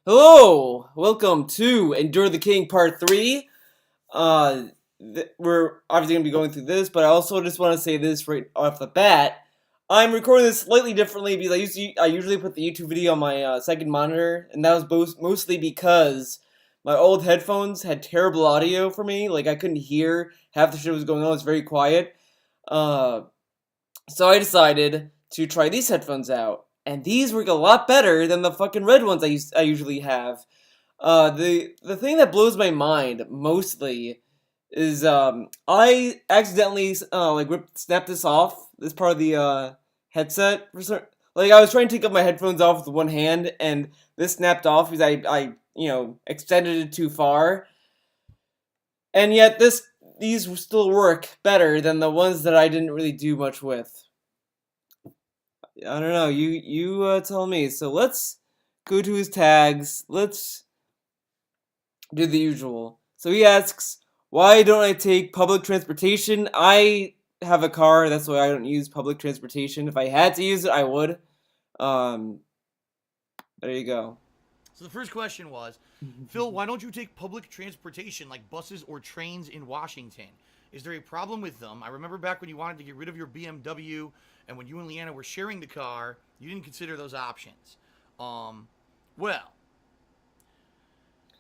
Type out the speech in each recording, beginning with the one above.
Hello, welcome to Endure the King Part 3. Uh, we're obviously going to be going through this, but I also just want to say this right off the bat. I'm recording this slightly differently because I usually put the YouTube video on my second monitor, and that was mostly because my old headphones had terrible audio for me. Like, I couldn't hear half the shit that was going on. It was very quiet. Uh, so I decided to try these headphones out, and these work a lot better than the fucking red ones I usually have. The thing that blows my mind mostly is I accidentally snapped this part of the headset like I was trying to take up my headphones off with one hand, and this snapped off because I extended it too far, and yet these still work better than the ones that I didn't really do much with. I don't know. You tell me. So let's go to his tags. Let's do the usual. So he asks, "Why don't I take public transportation?" I have a car. That's why I don't use public transportation. If I had to use it, I would. Um, there you go. So the first question was, Phil, why don't you take public transportation like buses or trains in Washington? Is there a problem with them? I remember back when you wanted to get rid of your BMW and when you and Leanna were sharing the car, you didn't consider those options. Well,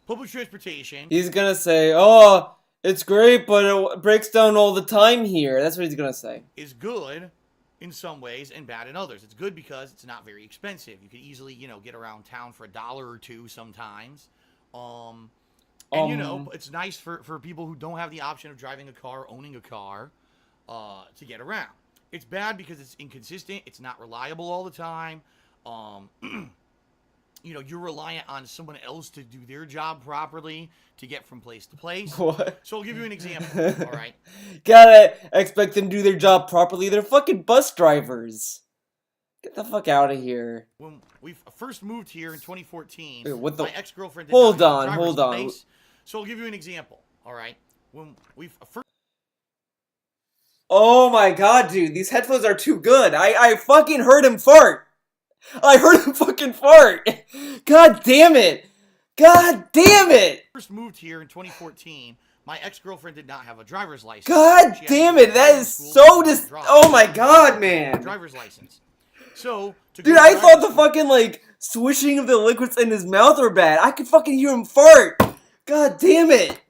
public transportation He's gonna say, "Oh, it's great, but it breaks down all the time here." That's what he's gonna say. is good in some ways and bad in others. It's good because it's not very expensive. You could easily, get around town for $1 or two sometimes. And it's nice for people who don't have the option of driving a car, owning a car, to get around. It's bad because it's inconsistent. It's not reliable all the time. Um, you're reliant on someone else to do their job properly to get from place to place. What? So I'll give you an example. All right. Gotta expect them to do their job properly. They're fucking bus drivers. Get the fuck out of here. When we first moved here in 2014, Wait, what the? my ex-girlfriend did Hold not have a on, driver's hold on. license. So I'll give you an example. All right. When we first Oh my god, dude, these headphones are too good. I fucking heard him fart. I heard him fucking fart. God damn it. God damn it. moved here in 2014, my ex-girlfriend did not have a driver's license. God damn it. That is so Oh my god, man. Driver's license. So, dude, I thought the fucking, like, swishing of the liquids in his mouth were bad. I could fucking hear him fart. God damn it.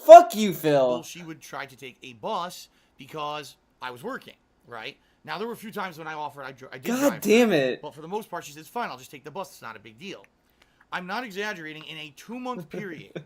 Fuck you, Phil. She would try to take a bus because I was working, right? Now, there were a few times when I offered, I did God drive damn her, it. but for the most part, she says, fine, I'll just take the bus. It's not a big deal. I'm not exaggerating. In a 2-month period,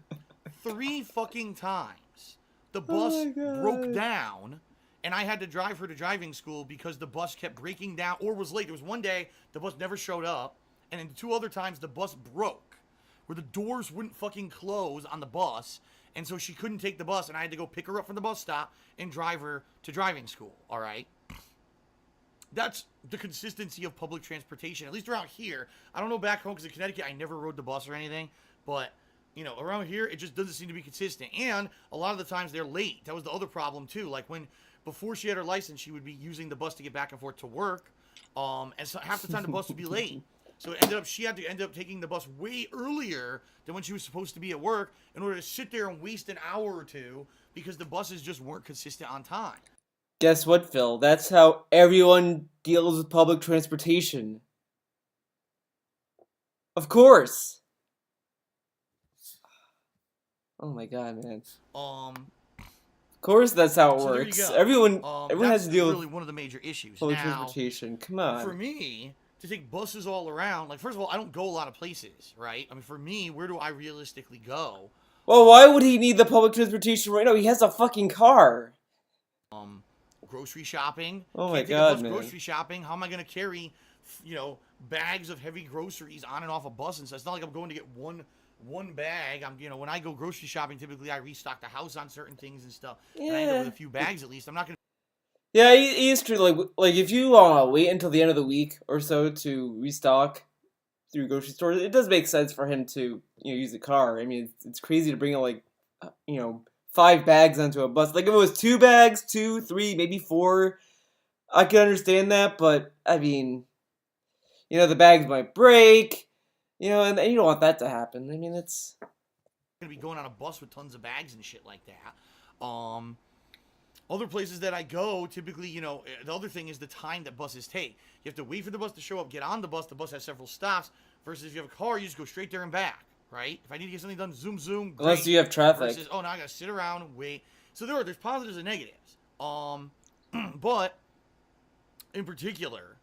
3 fucking times, the bus broke down, and I had to drive her to driving school because the bus kept breaking down or was late. There was one day the bus never showed up, and then 2 other times the bus broke, where the doors wouldn't fucking close on the bus, and so she couldn't take the bus, and I had to go pick her up from the bus stop and drive her to driving school, all right? That's the consistency of public transportation, at least around here. I don't know back home, because in Connecticut, I never rode the bus or anything, but, around here, it just doesn't seem to be consistent, and a lot of the times they're late. That was the other problem, too. Like, before she had her license, she would be using the bus to get back and forth to work, and so half the time the bus would be late. So she had to end up taking the bus way earlier than when she was supposed to be at work in order to sit there and waste an hour or two because the buses just weren't consistent on time. Guess what, Phil? That's how everyone deals with public transportation. Of course. Oh my god, man. Of course, that's how it works. Everyone has to deal with one of the major issues. Public transportation. Come on. For me, to take buses all around, like, first of all, I don't go a lot of places, right? I mean, for me, where do I realistically go? Well, why would he need the public transportation right now? He has a fucking car. Grocery shopping. Oh my god, man. Grocery shopping. How am I going to carry, bags of heavy groceries on and off a bus and stuff? It's not like I'm going to get one bag. When I go grocery shopping, typically I restock the house on certain things and stuff. Yeah. And I end up with a few bags at least. I'm not going to. Yeah, he is true. Like if you wait until the end of the week or so to restock through grocery stores, it does make sense for him to use a car. I mean, it's crazy to bring 5 bags onto a bus. Like if it was 2 bags, 2, 3, maybe 4, I could understand that. But I mean, the bags might break. You know, and you don't want that to happen. I mean, it's Gonna be going on a bus with tons of bags and shit like that. Other places that I go, typically, you know, the other thing is the time that buses take. You have to wait for the bus to show up, get on the bus. The bus has several stops. Versus if you have a car, you just go straight there and back, right? If I need to get something done, zoom, zoom. Great. unless you have traffic. Versus, oh, now I gotta sit around and wait. So there's positives and negatives. But in particular,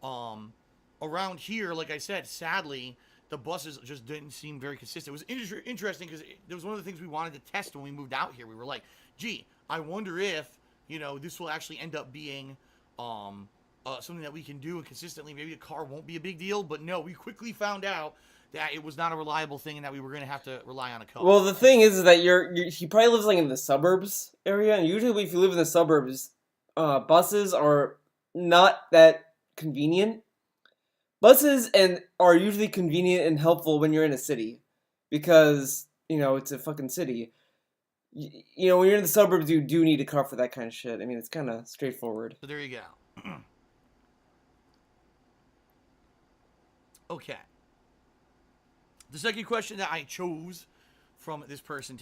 around here, like I said, sadly, the buses just didn't seem very consistent. It was interesting because it was one of the things we wanted to test when we moved out here. We were like, gee, I wonder if, you know, this will actually end up being something that we can do and consistently. Maybe the car won't be a big deal, but no, we quickly found out that it was not a reliable thing and that we were going to have to rely on a car. Well, the thing is that he probably lives like in the suburbs area, and usually if you live in the suburbs, buses are not that convenient. Buses are usually convenient and helpful when you're in a city, because, you know, it's a fucking city. You know, when you're in the suburbs, you do need a car for that kind of shit. I mean, it's kind of straightforward. So there you go. Okay. The second question that I chose from this person.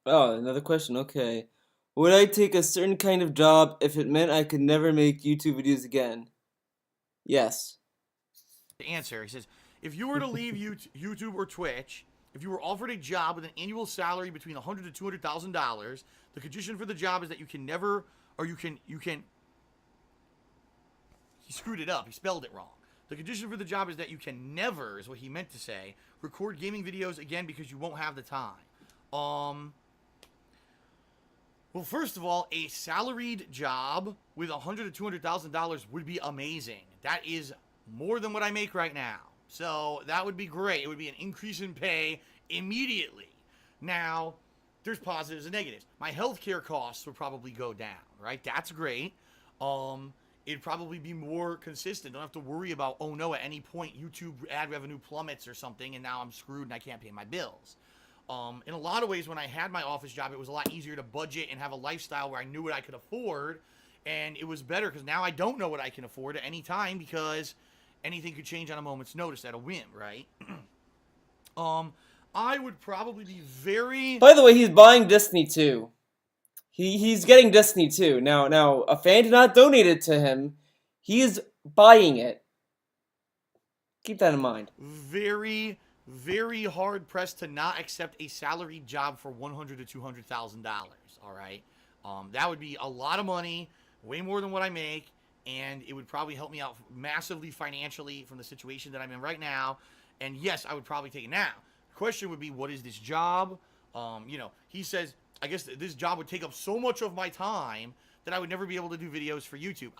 Oh, another question. Okay. Would I take a certain kind of job if it meant I could never make YouTube videos again? Yes. To answer, he says, if you were to leave YouTube or Twitch, if you were offered a job with an annual salary between $100,000 to $200,000, the condition for the job is that you can never, or you can. He screwed it up. He spelled it wrong. The condition for the job is that you can never, is what he meant to say, record gaming videos again because you won't have the time. Well, first of all, a salaried job with $100,000 to $200,000 would be amazing. That is more than what I make right now. So that would be great. It would be an increase in pay immediately. Now, there's positives and negatives. My healthcare costs would probably go down, right? That's great. It'd probably be more consistent. Don't have to worry about, oh no, at any point YouTube ad revenue plummets or something and now I'm screwed and I can't pay my bills. In a lot of ways, when I had my office job, it was a lot easier to budget and have a lifestyle where I knew what I could afford. And it was better because now I don't know what I can afford at any time because anything could change on a moment's notice at a whim, right? I would probably be very... By the way, he's buying Destiny 2. He's getting Destiny 2. Now, a fan did not donate it to him. He's buying it. Keep that in mind. Very, very hard pressed to not accept a salaried job for $100,000 to $200,000. All right, that would be a lot of money, way more than what I make, and it would probably help me out massively financially from the situation that I'm in right now. And yes, I would probably take it now. The question would be, what is this job? You know, he says, I guess this job would take up so much of my time that I would never be able to do videos for YouTube.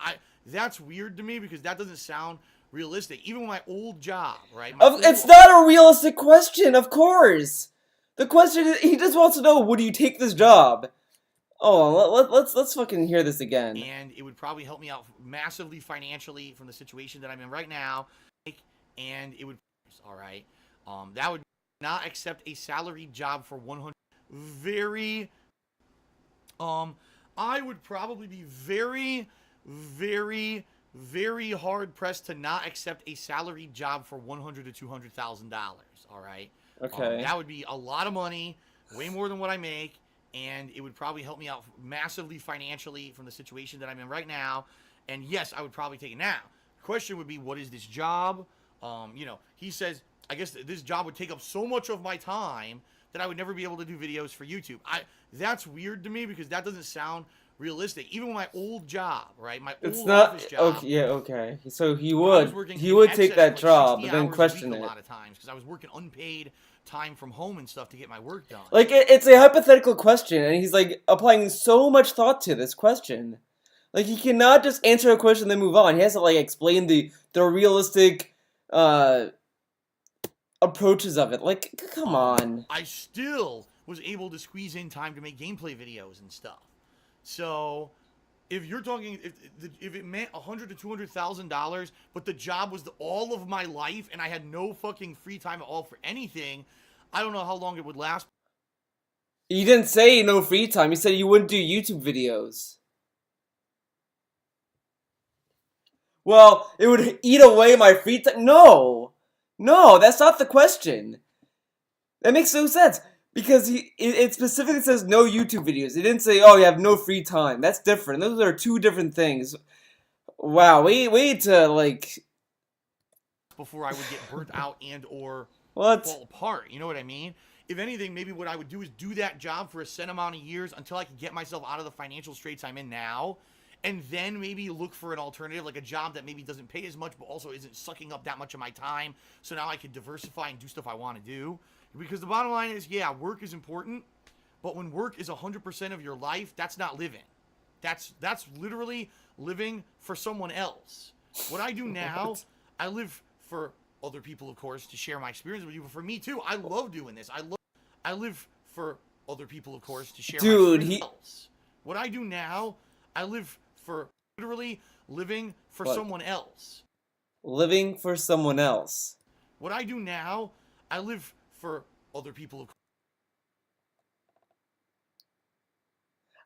That's weird to me because that doesn't sound realistic. Even with my old job, right? It's not a realistic question, of course. The question is, he just wants to know, would you take this job? Oh, let's fucking hear this again. And it would probably help me out massively financially from the situation that I'm in right now. And it would, all right, that would not accept a salaried job for 100. Very, I would probably be very, very, very hard pressed to not accept a salaried job for $100,000 to $200,000. All right. Okay. That would be a lot of money, way more than what I make, and it would probably help me out massively financially from the situation that I'm in right now. And yes, I would probably take it now. The question would be, what is this job? You know, he says, I guess this job would take up so much of my time that I would never be able to do videos for YouTube. That's weird to me because that doesn't sound realistic. Even with my old job, right? My old office job. Okay, yeah, okay. So he would take that job, but then question it. A lot of times because I was working unpaid time from home and stuff to get my work done. Like it's a hypothetical question, and he's like applying so much thought to this question. Like he cannot just answer a question and then move on. He has to like explain the realistic approaches of it. Like, come on. I still was able to squeeze in time to make gameplay videos and stuff. So, if you're talking, if it meant $100,000 to $200,000, but the job was all of my life and I had no fucking free time at all for anything, I don't know how long it would last. You didn't say no free time. You said you wouldn't do YouTube videos. Well, it would eat away my free time. No! No, that's not the question. That makes no sense. Because it specifically says no YouTube videos. It didn't say, oh, you have no free time. That's different. Those are two different things. Wow, wait to, like... Before I would get burnt out and or What? fall apart. You know what I mean? If anything, maybe what I would do is do that job for a set amount of years until I could get myself out of the financial straits I'm in now, and then maybe look for an alternative, like a job that maybe doesn't pay as much, but also isn't sucking up that much of my time. So now I could diversify and do stuff I want to do. Because the bottom line is, yeah, work is important, but when work is 100% of your life, that's not living. That's literally living for someone else. What I do now, I live for other people, of course, to share my experience with you. But for me too, I love doing this. I live for other people, of course, to share my experience. What I do now, I live for literally living for someone else. Living for someone else. What I do now, I live for other people, of course.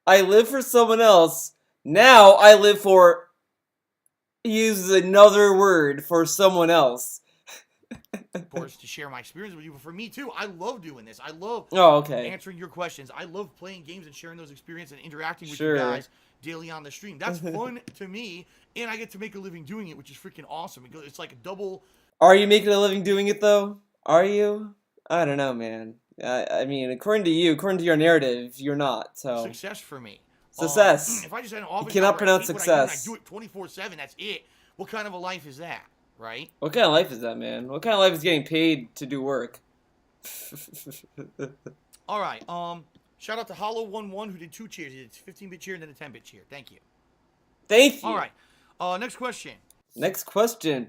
I live for someone else. Now I live for... He uses another word for someone else. Of course, to share my experience with you. But for me too, I love doing this. I love answering your questions. I love playing games and sharing those experiences and interacting with you guys daily on the stream. That's fun to me, and I get to make a living doing it, which is freaking awesome. It's like a double... Are you making a living doing it, though? Are you? I don't know, man. I mean, according to you, according to your narrative, you're not, so... Success for me. Success. If I just had an office you cannot job pronounce success. I do it 24/7, that's it. What kind of a life is that, right? What kind of life is that, man? What kind of life is getting paid to do work? All right. Shout out to Hollow11 who did 2 cheers. He did 15-bit cheer and then a 10-bit cheer. Thank you. Thank you. All right. Next question. Next question.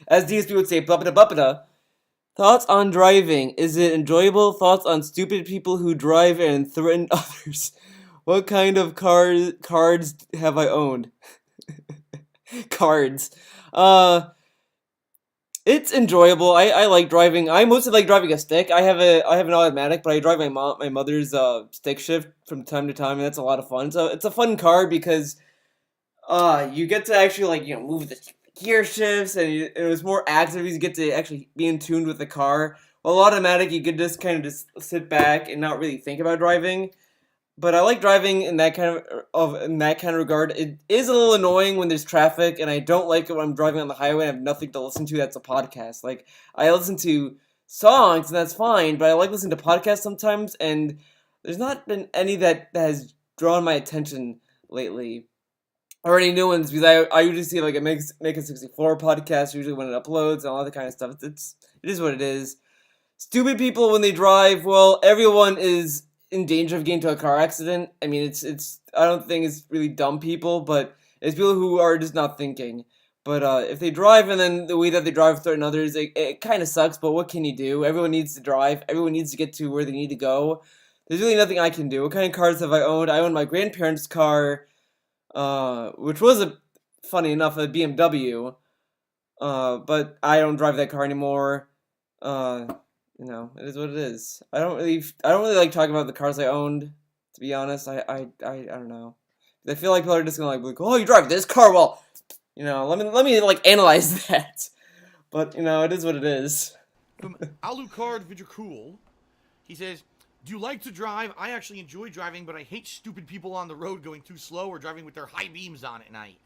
As DSP would say, buppada. Thoughts on driving. Is it enjoyable? Thoughts on stupid people who drive and threaten others. What kind of cards have I owned? Cards. It's enjoyable. I like driving. I mostly like driving a stick. I have an automatic, but I drive my mother's stick shift from time to time, and that's a lot of fun. So it's a fun car because you get to actually move the gear shifts, and it was more active. You get to actually be in tune with the car. While automatic, you could just kind of just sit back and not really think about driving. But I like driving in that kind of regard. It is a little annoying when there's traffic, and I don't like it when I'm driving on the highway and I have nothing to listen to that's a podcast. Like, I listen to songs, and that's fine, but I like listening to podcasts sometimes, and there's not been any that has drawn my attention lately. Or any new ones, because I usually see like a Make a 64 podcast, usually when it uploads, and all that kind of stuff. It is what it is. Stupid people when they drive, well, everyone is in danger of getting into a car accident. I mean, it's I don't think it's really dumb people, but it's people who are just not thinking. But if they drive and then the way that they drive threaten others, it kind of sucks, but what can you do? Everyone needs to drive. Everyone needs to get to where they need to go. There's really nothing I can do. What kind of cars have I owned? I owned my grandparents' car, which was, funny enough, a BMW. But I don't drive that car anymore. It is what it is. I don't really like talking about the cars I owned, to be honest. I don't know. I feel like people are just gonna like, oh, you drive this car? Well, let me like analyze that. But it is what it is. From Alucard Vijacool, he says, do you like to drive? I actually enjoy driving, but I hate stupid people on the road going too slow or driving with their high beams on at night.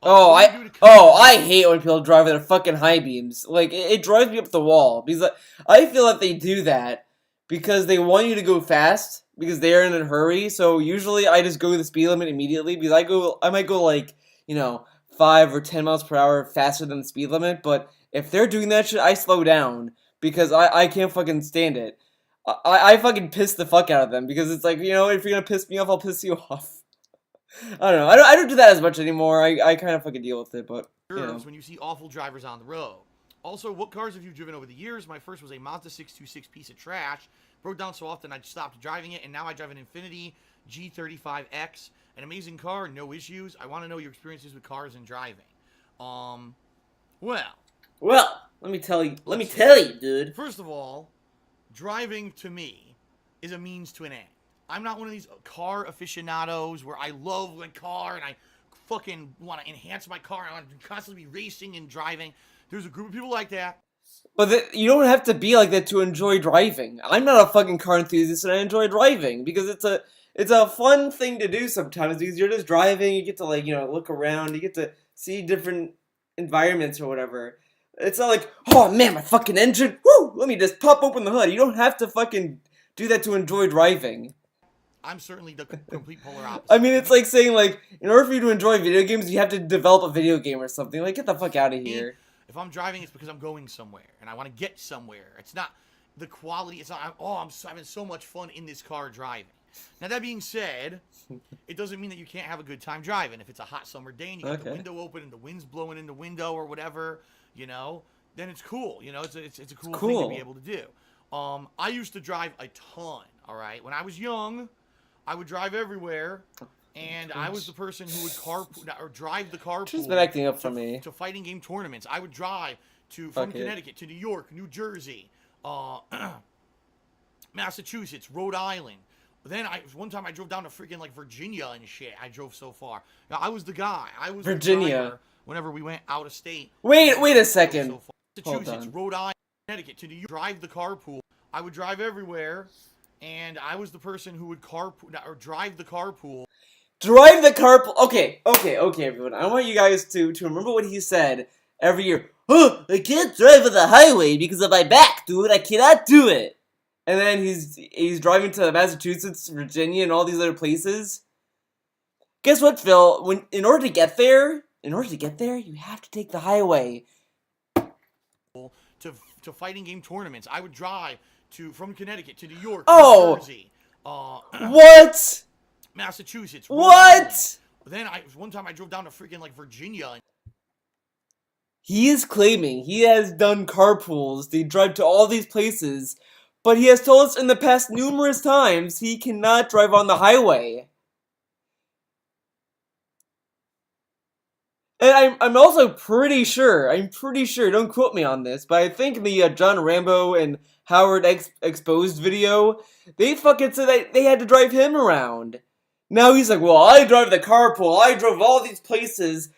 I hate when people drive with their fucking high beams. Like, it drives me up the wall. Because I feel that they do that because they want you to go fast, because they're in a hurry. So usually I just go the speed limit immediately, because I might go like, 5 or 10 miles per hour faster than the speed limit. But if they're doing that shit, I slow down, because I can't fucking stand it. I fucking piss the fuck out of them, because it's like, if you're gonna piss me off, I'll piss you off. I don't know. I don't do that as much anymore. I kind of fucking deal with it, but when you see awful drivers on the road. Also, what cars have you driven over the years? My first was a Mazda 626 piece of trash. Broke down so often I stopped driving it, and now I drive an Infiniti G35X. An amazing car, no issues. I want to know your experiences with cars and driving. Well, let me tell you, dude. First of all, driving to me is a means to an end. I'm not one of these car aficionados where I love my car and I fucking want to enhance my car and I want to constantly be racing and driving. There's a group of people like that. But you don't have to be like that to enjoy driving. I'm not a fucking car enthusiast, and I enjoy driving because it's a fun thing to do sometimes because you're just driving. You get to like look around. You get to see different environments or whatever. It's not like, oh man, my fucking engine. Woo! Let me just pop open the hood. You don't have to fucking do that to enjoy driving. I'm certainly the complete polar opposite. I mean, it's like saying like, in order for you to enjoy video games, you have to develop a video game or something. Like, get the fuck out of here. If I'm driving, it's because I'm going somewhere and I want to get somewhere. It's not the quality. It's not. Oh, I'm having so much fun in this car driving. Now that being said, it doesn't mean that you can't have a good time driving. If it's a hot summer day and you got the window open and the wind's blowing in the window or whatever, then it's cool. It's a cool thing to be able to do. I used to drive a ton. All right, when I was young, I would drive everywhere. And I was the person who would drive the carpool. She's been acting up for me. To fighting game tournaments. I would drive from Connecticut to New York, New Jersey, Massachusetts, Rhode Island. Then one time I drove down to freaking like Virginia and shit. I drove so far. Now, I was the guy. I was Virginia. The driver whenever we went out of state. Wait a second. So Massachusetts, Rhode Island, Connecticut to New York. Drive the carpool. I would drive everywhere, and I was the person who would drive the carpool. Drive the carpool. Okay, everyone. I want you guys to remember what he said every year. Oh, I can't drive on the highway because of my back, dude. I cannot do it. And then he's driving to Massachusetts, Virginia, and all these other places. Guess what, Phil? In order to get there, you have to take the highway. To fighting game tournaments, I would drive from Connecticut to New York, New Jersey. What? Massachusetts. What? Then one time I drove down to freaking like Virginia. He is claiming he has done carpools. They drive to all these places, but he has told us in the past numerous times he cannot drive on the highway. And I'm also pretty sure, don't quote me on this, but I think in the John Rambo and Howard Exposed video, they fucking said that they had to drive him around. Now he's like, well, I drive the carpool, I drove all these places,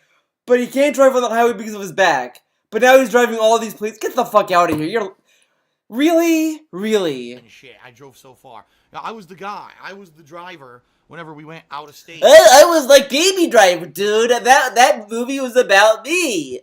but he can't drive on the highway because of his back. But now he's driving all these places. Get the fuck out of here. You're... Really? And shit, I drove so far. Now, I was the guy. I was the driver whenever we went out of state. I was like Baby Driver, dude. That movie was about me.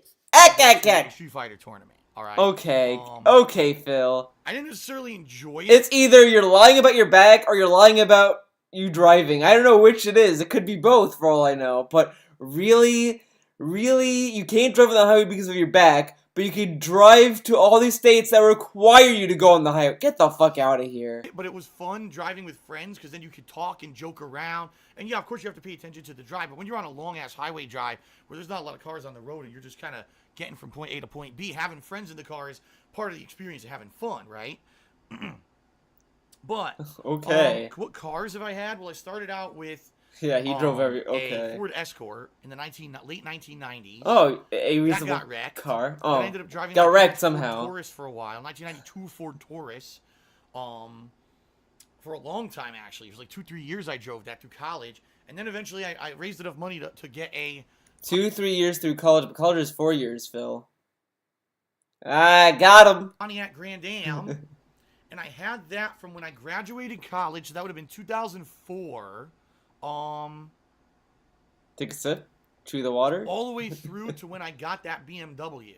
Street Fighter tournament. All right. Okay, Phil. I didn't necessarily enjoy it. It's either you're lying about your back or you're lying about you driving. I don't know which it is. It could be both for all I know. But really, you can't drive on the highway because of your back, but you can drive to all these states that require you to go on the highway. Get the fuck out of here. But it was fun driving with friends because then you could talk and joke around. And yeah, of course you have to pay attention to the drive. But when you're on a long-ass highway drive where there's not a lot of cars on the road and you're just kind of getting from point A to point B, having friends in the car is part of the experience of having fun, right? But okay. What cars have I had? Well, I started out with he drove a Ford Escort in the late 1990s. Oh, a reasonable that got wrecked. car. Oh, I ended up driving got wrecked somehow. Ford Taurus for a while. 1992 Ford Taurus. For a long time actually. It was like 2-3 years I drove that through college, and then eventually I raised enough money to get a 2-3 years through college, but college is 4 years, Phil. I got him. Pontiac Grand Am. And I had that from when I graduated college. So that would have been 2004. Take a sip. Chew the water. All the way through to when I got that BMW.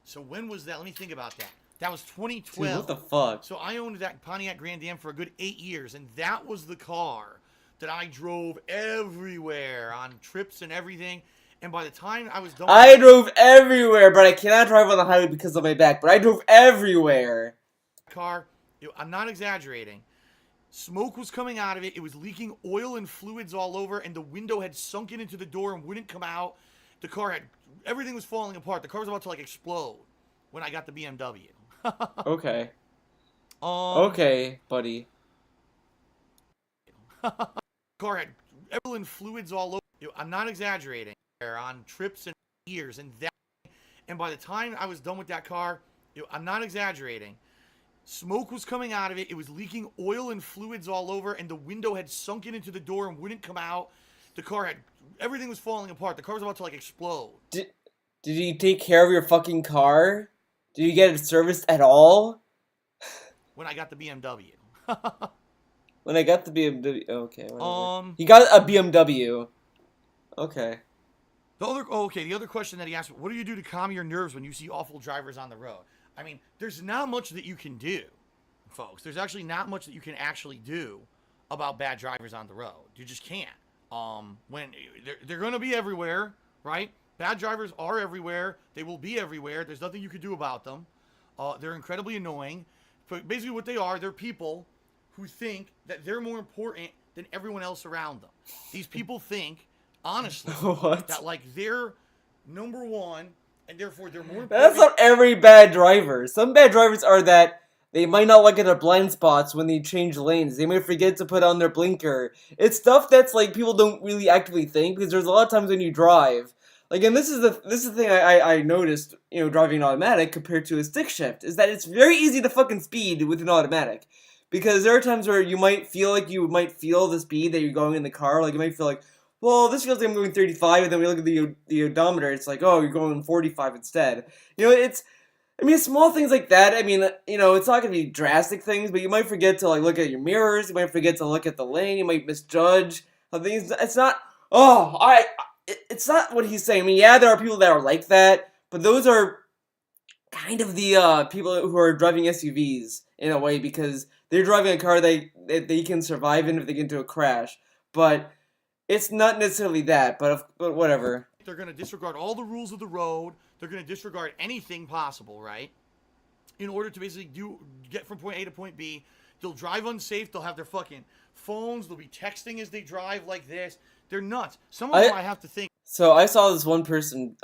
So when was that? Let me think about that. That was 2012. Dude, what the fuck? So I owned that Pontiac Grand Am for a good 8 years. And that was the car that I drove everywhere on trips and everything. And by the time I was done... I drove everywhere, but I cannot drive on the highway because of my back. But I drove everywhere. Car, I'm not exaggerating. Smoke was coming out of it. It was leaking oil and fluids all over, and the window had sunken into the door and wouldn't come out. The car had... Everything was falling apart. The car was about to, like, explode when I got the BMW. Okay. Okay, buddy. Car had oil and fluids all over. I'm not exaggerating. On trips and years, and by the time I was done with that car, I'm not exaggerating. Smoke was coming out of it. It was leaking oil and fluids all over, and the window had sunken into the door and wouldn't come out. The car had... Everything was falling apart. The car was about to, like, explode. Did you take care of your fucking car? Did you get it serviced at all? when I got the BMW. When I got the BMW, okay, whatever. um, He got a BMW. Okay. the other question that he asked, what do you do to calm your nerves when you see awful drivers on the road? I mean, there's not much that you can do, folks. There's actually not much that you can actually do about bad drivers on the road. You just can't. When they're going to be everywhere, right? Bad drivers are everywhere. They will be everywhere. There's nothing you can do about them. They're incredibly annoying. But basically what they are, they're people who think that they're more important than everyone else around them. These people think, honestly, What? that like they're number one and therefore they're more important. That's not every bad driver. Some bad drivers are that they might not look at their blind spots when they change lanes. They might forget to put on their blinker. It's stuff that's like people don't really actively think, because there's a lot of times when you drive. Like, and this is the thing I noticed, driving an automatic compared to a stick shift, is that it's very easy to fucking speed with an automatic. Because there are times where you might feel the speed that you're going in the car. Like, you might feel like, well, this feels like I'm going 35, and then we look at the odometer, it's like, oh, you're going 45 instead. It's small things like that. I mean, it's not going to be drastic things, but you might forget to, like, look at your mirrors. You might forget to look at the lane. You might misjudge things. It's not, it's not what he's saying. I mean, yeah, there are people that are like that, but those are kind of the people who are driving SUVs in a way, because they're driving a car they can survive in if they get into a crash. But it's not necessarily that, but whatever. They're going to disregard all the rules of the road. They're going to disregard anything possible, right? In order to basically get from point A to point B. They'll drive unsafe. They'll have their fucking phones. They'll be texting as they drive like this. They're nuts. Some of them I have to think. So I saw this one person,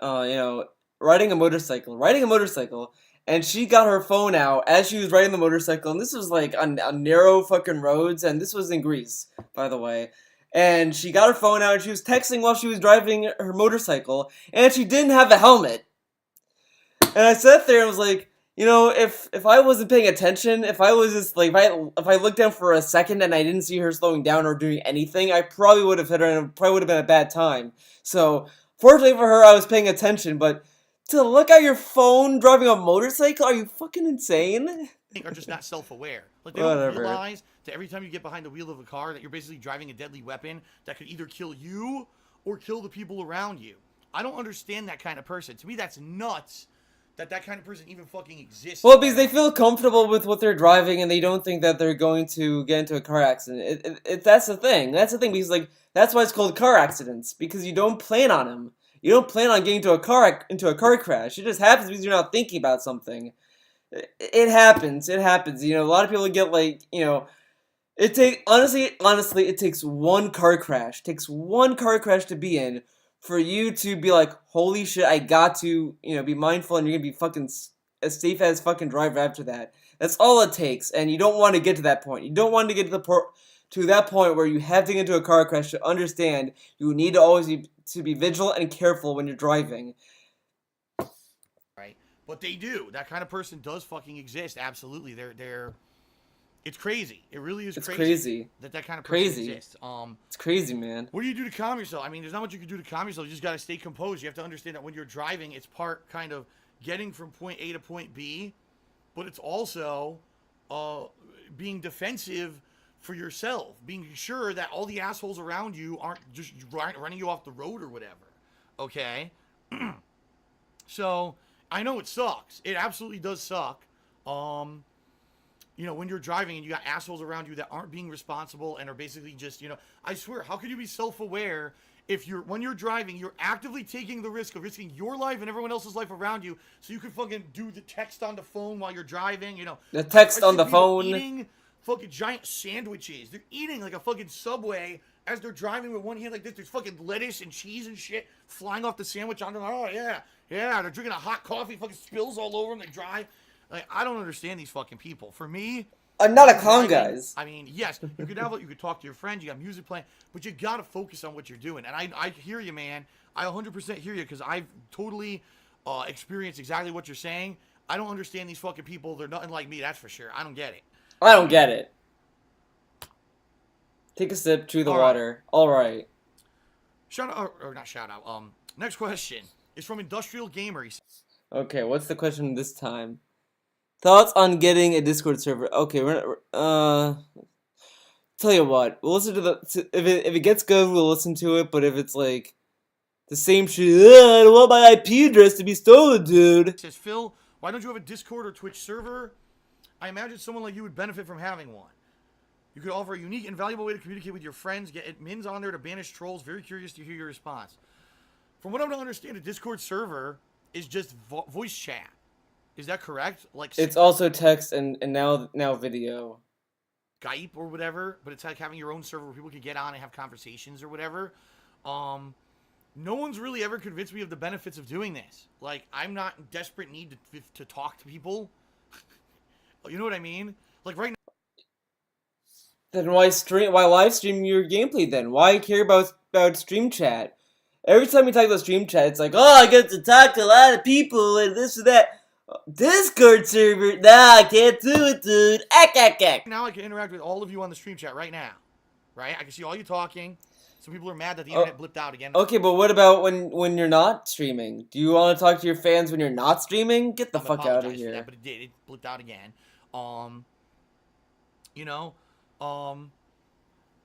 riding a motorcycle, and she got her phone out as she was riding the motorcycle, and this was like on narrow fucking roads, and this was in Greece, by the way. And she got her phone out and she was texting while she was driving her motorcycle, and she didn't have a helmet. And I sat there and was like, if I wasn't paying attention, if I was just like, if I looked down for a second and I didn't see her slowing down or doing anything, I probably would have hit her, and it probably would have been a bad time. So fortunately for her, I was paying attention. But to look at your phone driving a motorcycle, are you fucking insane? Are just not self-aware. Like, they don't realize that every time you get behind the wheel of a car that you're basically driving a deadly weapon that could either kill you or kill the people around you. I don't understand that kind of person. To me, that's nuts that kind of person even fucking exists. Well, because they feel comfortable with what they're driving and they don't think that they're going to get into a car accident. That's the thing. That's the thing, because that's why it's called car accidents, because you don't plan on them. You don't plan on getting into a car crash. It just happens because you're not thinking about something. It happens. A lot of people get honestly, it takes one car crash. It takes one car crash to be in for you to be like, holy shit, I got to, be mindful, and you're gonna be fucking as safe as fucking driver after that. That's all it takes, and you don't want to get to that point. You don't want to get to that point where you have to get into a car crash to understand you need to always be vigilant and careful when you're driving. Right, but they do. That kind of person does fucking exist. Absolutely, they're. It's crazy. It really is. It's crazy. That kind of person exists. It's crazy, man. What do you do to calm yourself? I mean, there's not much you can do to calm yourself. You just got to stay composed. You have to understand that when you're driving, it's part kind of getting from point A to point B, but it's also being defensive for yourself, being sure that all the assholes around you aren't just running you off the road or whatever. Okay? So, I know it sucks. It absolutely does suck. When you're driving and you got assholes around you that aren't being responsible and are basically just, I swear, how could you be self-aware if when you're driving, you're actively taking the risk of risking your life and everyone else's life around you, so you can fucking do the text on the phone while you're driving, The text on the phone. Eating fucking giant sandwiches. They're eating like a fucking Subway as they're driving with one hand like this. There's fucking lettuce and cheese and shit flying off the sandwich on them. Oh, yeah. Yeah, they're drinking a hot coffee, fucking spills all over them. They drive. Like, I don't understand these fucking people. For me, I'm not a clown, guys. I mean, yes, you could talk to your friends, you got music playing, but you gotta focus on what you're doing. And I hear you, man. I 100% hear you, because I've totally experienced exactly what you're saying. I don't understand these fucking people. They're nothing like me, that's for sure. I don't get it. I don't get it. Take a sip, chew the water. All right. Shout out, or not shout out. Next question is from Industrial Gamer. Okay, what's the question this time? Thoughts on getting a Discord server? Okay, tell you what, we'll listen to if it gets good, we'll listen to it. But if it's like the same shit, I don't want my IP address to be stolen, dude. Says Phil, why don't you have a Discord or Twitch server? I imagine someone like you would benefit from having one. You could offer a unique and valuable way to communicate with your friends, get admins on there to banish trolls. Very curious to hear your response. From what I don't understand, a Discord server is just voice chat. Is that correct? Like It's also text and now video. Skype or whatever, but it's like having your own server where people can get on and have conversations or whatever. No one's really ever convinced me of the benefits of doing this. Like, I'm not in desperate need to talk to people. You know what I mean? Like right now. Then why live stream your gameplay then? Why care about stream chat? Every time we talk about stream chat, it's like, oh, I get to talk to a lot of people and this and that. Discord server? Nah, I can't do it, dude. Now I can interact with all of you on the stream chat right now. Right? I can see all you talking. Some people are mad that the internet blipped out again. Okay, but what about when you're not streaming? Do you want to talk to your fans when you're not streaming? Get the fuck out of here. That, but it did. It blipped out again.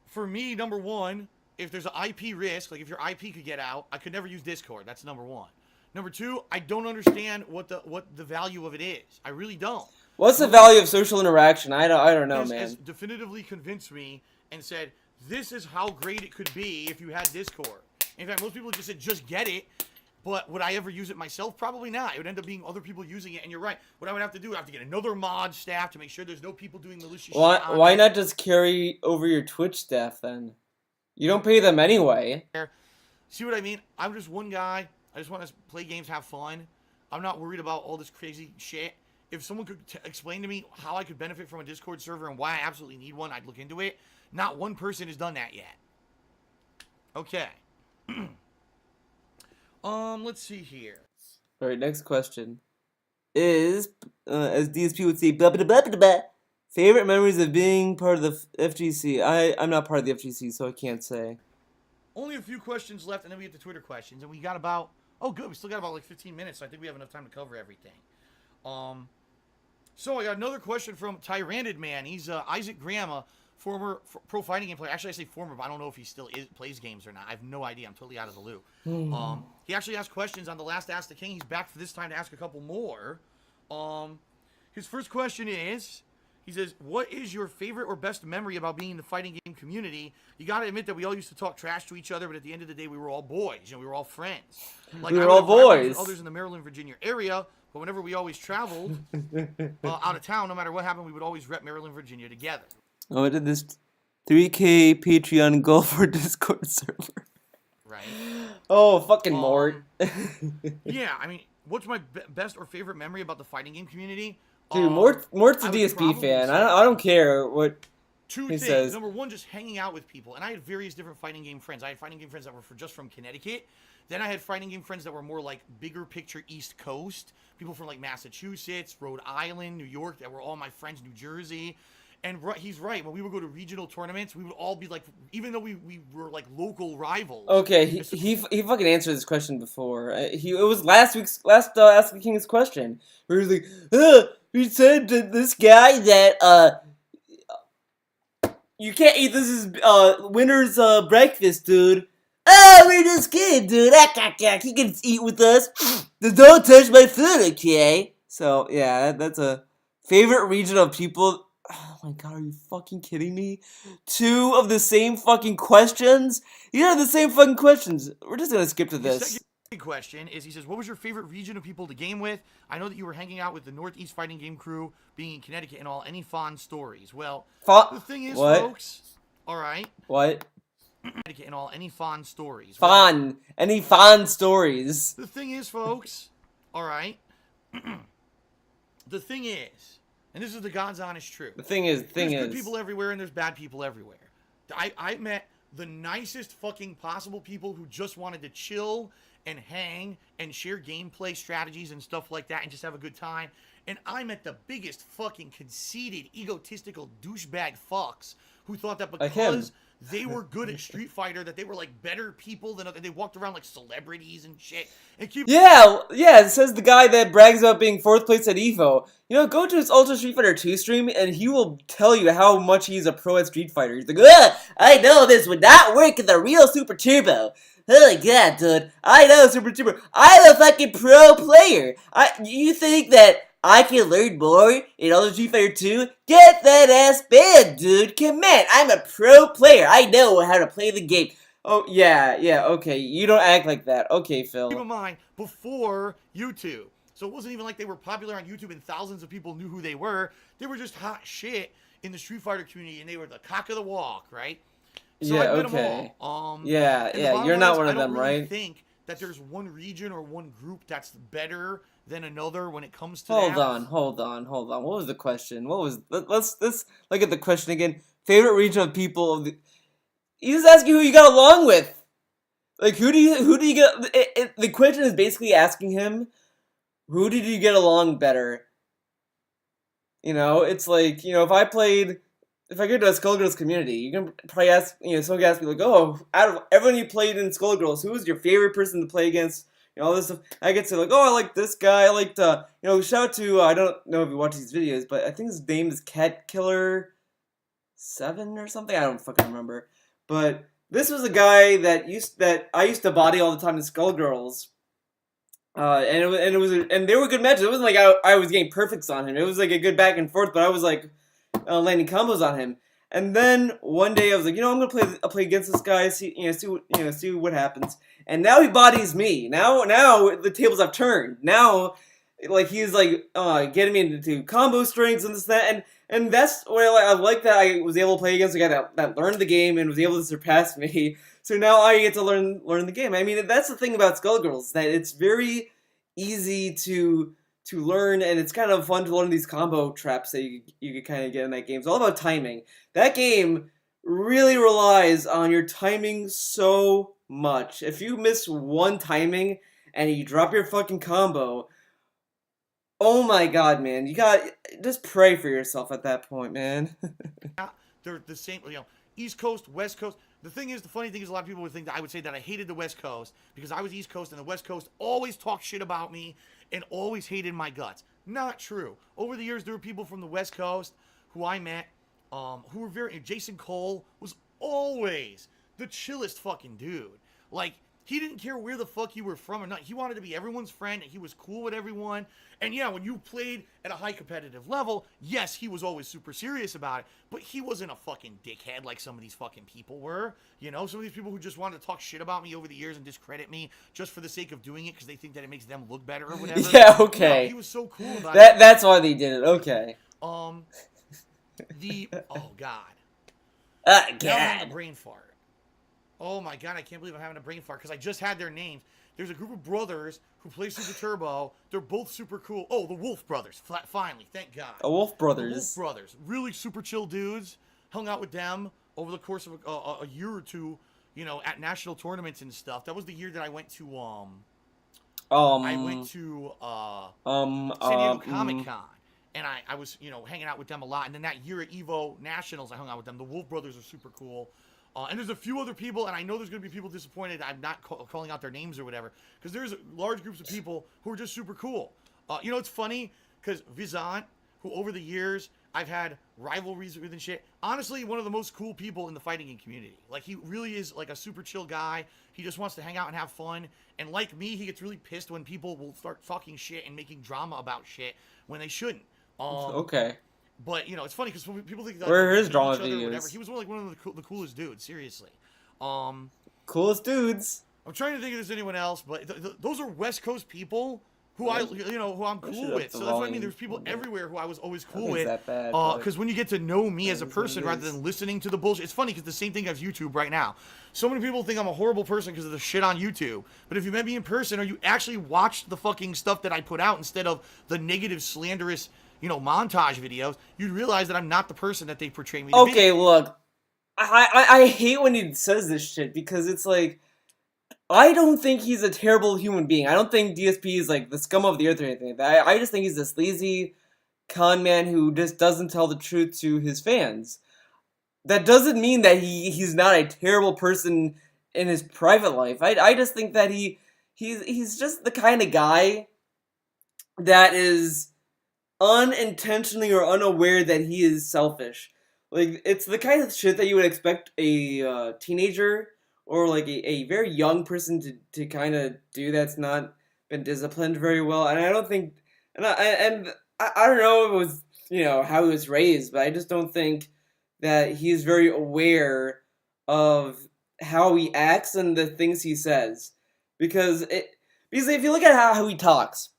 For me, number one, if there's an IP risk, like if your IP could get out, I could never use Discord. That's number one. Number two, I don't understand what the value of it is. I really don't. What's the value of social interaction? I don't know, man. Has definitively convinced me and said, this is how great it could be if you had Discord. In fact, most people just said, just get it. But would I ever use it myself? Probably not. It would end up being other people using it. And you're right. What I would have to do, I have to get another mod staff to make sure there's no people doing malicious shit. Why not just carry over your Twitch staff then? You don't pay them anyway. See what I mean? I'm just one guy. I just want to play games, have fun. I'm not worried about all this crazy shit. If someone could explain to me how I could benefit from a Discord server and why I absolutely need one, I'd look into it. Not one person has done that yet. Okay. Let's see here. All right, next question is, as DSP would say, blah, blah, blah, blah, blah. Favorite memories of being part of the FGC. I'm not part of the FGC, so I can't say. Only a few questions left, and then we get to Twitter questions, and we got about, oh good, we still got about like 15 minutes, so I think we have enough time to cover everything. So I got another question from Tyranded Man. He's Isaac Graham, a former pro fighting game player. Actually, I say former, but I don't know if he still plays games or not. I have no idea. I'm totally out of the loop. He actually asked questions on the last Ask the King. He's back for this time to ask a couple more. His first question is, he says, what is your favorite or best memory about being in the fighting game community? You got to admit that we all used to talk trash to each other, but at the end of the day, we were all boys. You know, we were all friends. Like, we were all boys. Others in the Maryland, Virginia area, but whenever we always traveled out of town, no matter what happened, we would always rep Maryland, Virginia together. Oh, I did this 3K Patreon goal for Discord server. Right. Oh, fucking Mort. Yeah, I mean, what's my best or favorite memory about the fighting game community? Dude, Mort's a DSP fan. I don't care what Two he things. says. Number one, just hanging out with people. And I had various different fighting game friends. I had fighting game friends that were just from Connecticut. Then I had fighting game friends that were more like bigger picture East Coast. People from like Massachusetts, Rhode Island, New York, that were all my friends, New Jersey. And he's right. When we would go to regional tournaments, we would all be like, even though we were like local rivals. Okay, he fucking answered this question before. It was last Ask the King's question. Where he was like, he said to this guy that you can't eat this is winter's breakfast, dude. Oh, we're just kidding, dude. He can eat with us. Just don't touch my food, okay? So yeah, that's a favorite region of people. Oh my god, are you fucking kidding me? 2 of the same fucking questions? You have the same fucking questions. We're just gonna skip to this. The second question is, he says, what was your favorite region of people to game with? I know that you were hanging out with the Northeast Fighting Game crew, being in Connecticut and all. Any fond stories? Well, the thing is, folks, all right. What? Connecticut and all. Any fond stories? Any fond stories? The thing is, folks, all right. The thing is, and this is the God's honest truth. There's good people everywhere and there's bad people everywhere. I met the nicest fucking possible people who just wanted to chill and hang and share gameplay strategies and stuff like that and just have a good time. And I met the biggest fucking conceited, egotistical douchebag fucks who thought that because they were good at Street Fighter, that they were like better people than they walked around like celebrities and shit. And keep Yeah, it says the guy that brags about being 4th place at EVO. You know, go to his Ultra Street Fighter 2 stream, and he will tell you how much he's a pro at Street Fighter. He's like, ugh, I know this would not work in the real Super Turbo. Oh my god, dude, I know Super Turbo. I'm a fucking pro player. You think that I can learn more in Ultra Street Fighter 2? Get that ass banned, dude. Come on, I'm a pro player. I know how to play the game. Oh, yeah, okay. You don't act like that. Okay, Phil. in mind, before YouTube. So it wasn't even like they were popular on YouTube and thousands of people knew who they were. They were just hot shit in the Street Fighter community, and they were the cock of the walk, right? So Yeah, I bet okay. them all. And the Yeah, bottom you're line not is, one of I don't them, really right? think that there's one region or one group that's better than another when it comes to Hold that. on. What was the question? Let's look at the question again. Favorite region of people of the... He's asking who you got along with. Like, who do you get... the question is basically asking him, who did you get along better? You know, it's like, you know, if I go to a Skullgirls community, you can probably ask, you know, someone can ask me, like, oh, out of everyone you played in Skullgirls, who was your favorite person to play against? You know, all this stuff. I get to, like, oh, I like this guy, I liked, you know, shout out to, I don't know if you watch these videos, but I think his name is Cat Killer 7 or something, I don't fucking remember. But this was a guy that I used to body all the time in Skullgirls. And they were good matches. It wasn't like I was getting perfects on him. It was like a good back and forth, but I was like landing combos on him. And then one day I was like, you know, I'll play against this guy, see what happens. And now he bodies me. Now the tables have turned. Now, like, he's like getting me into combo strings and this and that, and that's what I like that I was able to play against a guy that learned the game and was able to surpass me. So now I get to learn the game. I mean, that's the thing about Skullgirls, that it's very easy to learn, and it's kind of fun to learn these combo traps that you can kind of get in that game. It's all about timing. That game really relies on your timing so much. If you miss one timing and you drop your fucking combo, oh my god, man, you got just pray for yourself at that point, man. They're the same, you know, East Coast, West Coast. The funny thing is, a lot of people would think that I would say that I hated the West Coast because I was East Coast, and the West Coast always talked shit about me and always hated my guts. Not true. Over the years, there were people from the West Coast who I met, who were very... Jason Cole was always the chillest fucking dude. Like, he didn't care where the fuck you were from or not. He wanted to be everyone's friend, and he was cool with everyone. And yeah, when you played at a high competitive level, yes, he was always super serious about it, but he wasn't a fucking dickhead like some of these fucking people were. You know, some of these people who just wanted to talk shit about me over the years and discredit me just for the sake of doing it because they think that it makes them look better or whatever. Yeah, okay. No, he was so cool about it. That's why they did it, okay. Oh god. God. Now I'm having a brain fart. Oh my god, I can't believe I'm having a brain fart because I just had their names. There's a group of brothers who play Super Turbo. They're both super cool. Oh, the Wolf Brothers. Finally, thank God. The Wolf Brothers. The Wolf Brothers. Really super chill dudes. Hung out with them over the course of a year or two, you know, at national tournaments and stuff. That was the year that I went to, San Diego Comic-Con. And I was, you know, hanging out with them a lot. And then that year at EVO Nationals, I hung out with them. The Wolf Brothers are super cool. And there's a few other people, and I know there's going to be people disappointed I'm not calling out their names or whatever, because there's large groups of people who are just super cool. You know, it's funny, because Vizant, who over the years I've had rivalries with and shit, honestly, one of the most cool people in the fighting game community. Like, he really is, like, a super chill guy. He just wants to hang out and have fun. And like me, he gets really pissed when people will start talking shit and making drama about shit when they shouldn't. Okay. But, you know, it's funny because people think that... Where are his drama videos? He was one of the coolest dudes, seriously. Coolest dudes. I'm trying to think if there's anyone else, but those are West Coast people who who I'm cool with. So that's what I mean. There's people everywhere who I was always cool with. Because when you get to know me as a person rather than listening to the bullshit, it's funny because the same thing as YouTube right now. So many people think I'm a horrible person because of the shit on YouTube. But if you met me in person or you actually watched the fucking stuff that I put out instead of the negative, slanderous, you know, montage videos, you'd realize that I'm not the person that they portray me to be. Okay, look, I hate when he says this shit because it's like, I don't think he's a terrible human being. I don't think DSP is like the scum of the earth or anything. I just think he's this lazy con man who just doesn't tell the truth to his fans. that doesn't mean that he's not a terrible person in his private life. I just think that he's just the kind of guy that is unintentionally or unaware that he is selfish. Like, it's the kind of shit that you would expect a teenager or like a very young person to kind of do that's not been disciplined very well. And I don't think, I don't know if it was, how he was raised, but I just don't think that he is very aware of how he acts and the things he says. Because if you look at how he talks,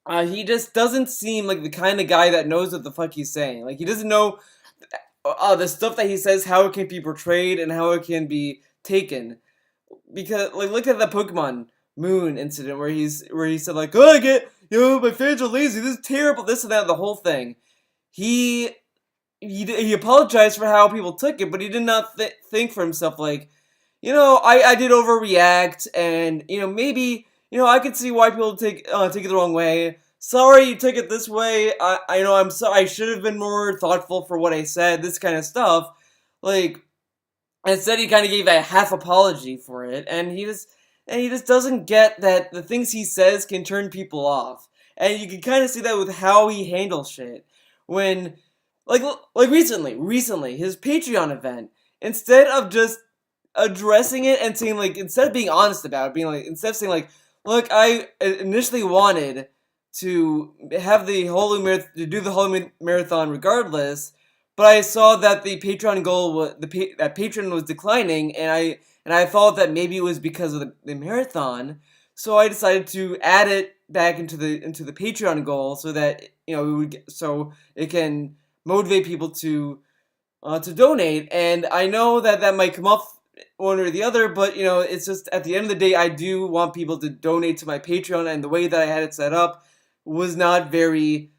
he just doesn't seem like the kind of guy that knows what the fuck he's saying. Like, he doesn't know the stuff that he says, how it can be portrayed and how it can be taken. Because, like, look at the Pokemon Moon incident where he said, like, oh, my fans are lazy, this is terrible, this and that, the whole thing. He apologized for how people took it, but he did not think for himself, like, I did overreact, and, maybe, I could see why people take it the wrong way. Sorry you took it this way. I know I'm sorry. I should have been more thoughtful for what I said. This kind of stuff. Like, instead he kind of gave a half apology for it, and he just doesn't get that the things he says can turn people off. And you can kind of see that with how he handles shit. When, like recently, his Patreon event, instead of just addressing it and saying, like, instead of being honest about it, being like, instead of saying, like, look, I initially wanted to have the Holy Marathon regardless, but I saw that the Patreon goal was that Patreon was declining, and I thought that maybe it was because of the marathon, so I decided to add it back into the Patreon goal so that so it can motivate people to donate. And I know that might come off one or the other, but it's just at the end of the day, I do want people to donate to my Patreon, and the way that I had it set up was not very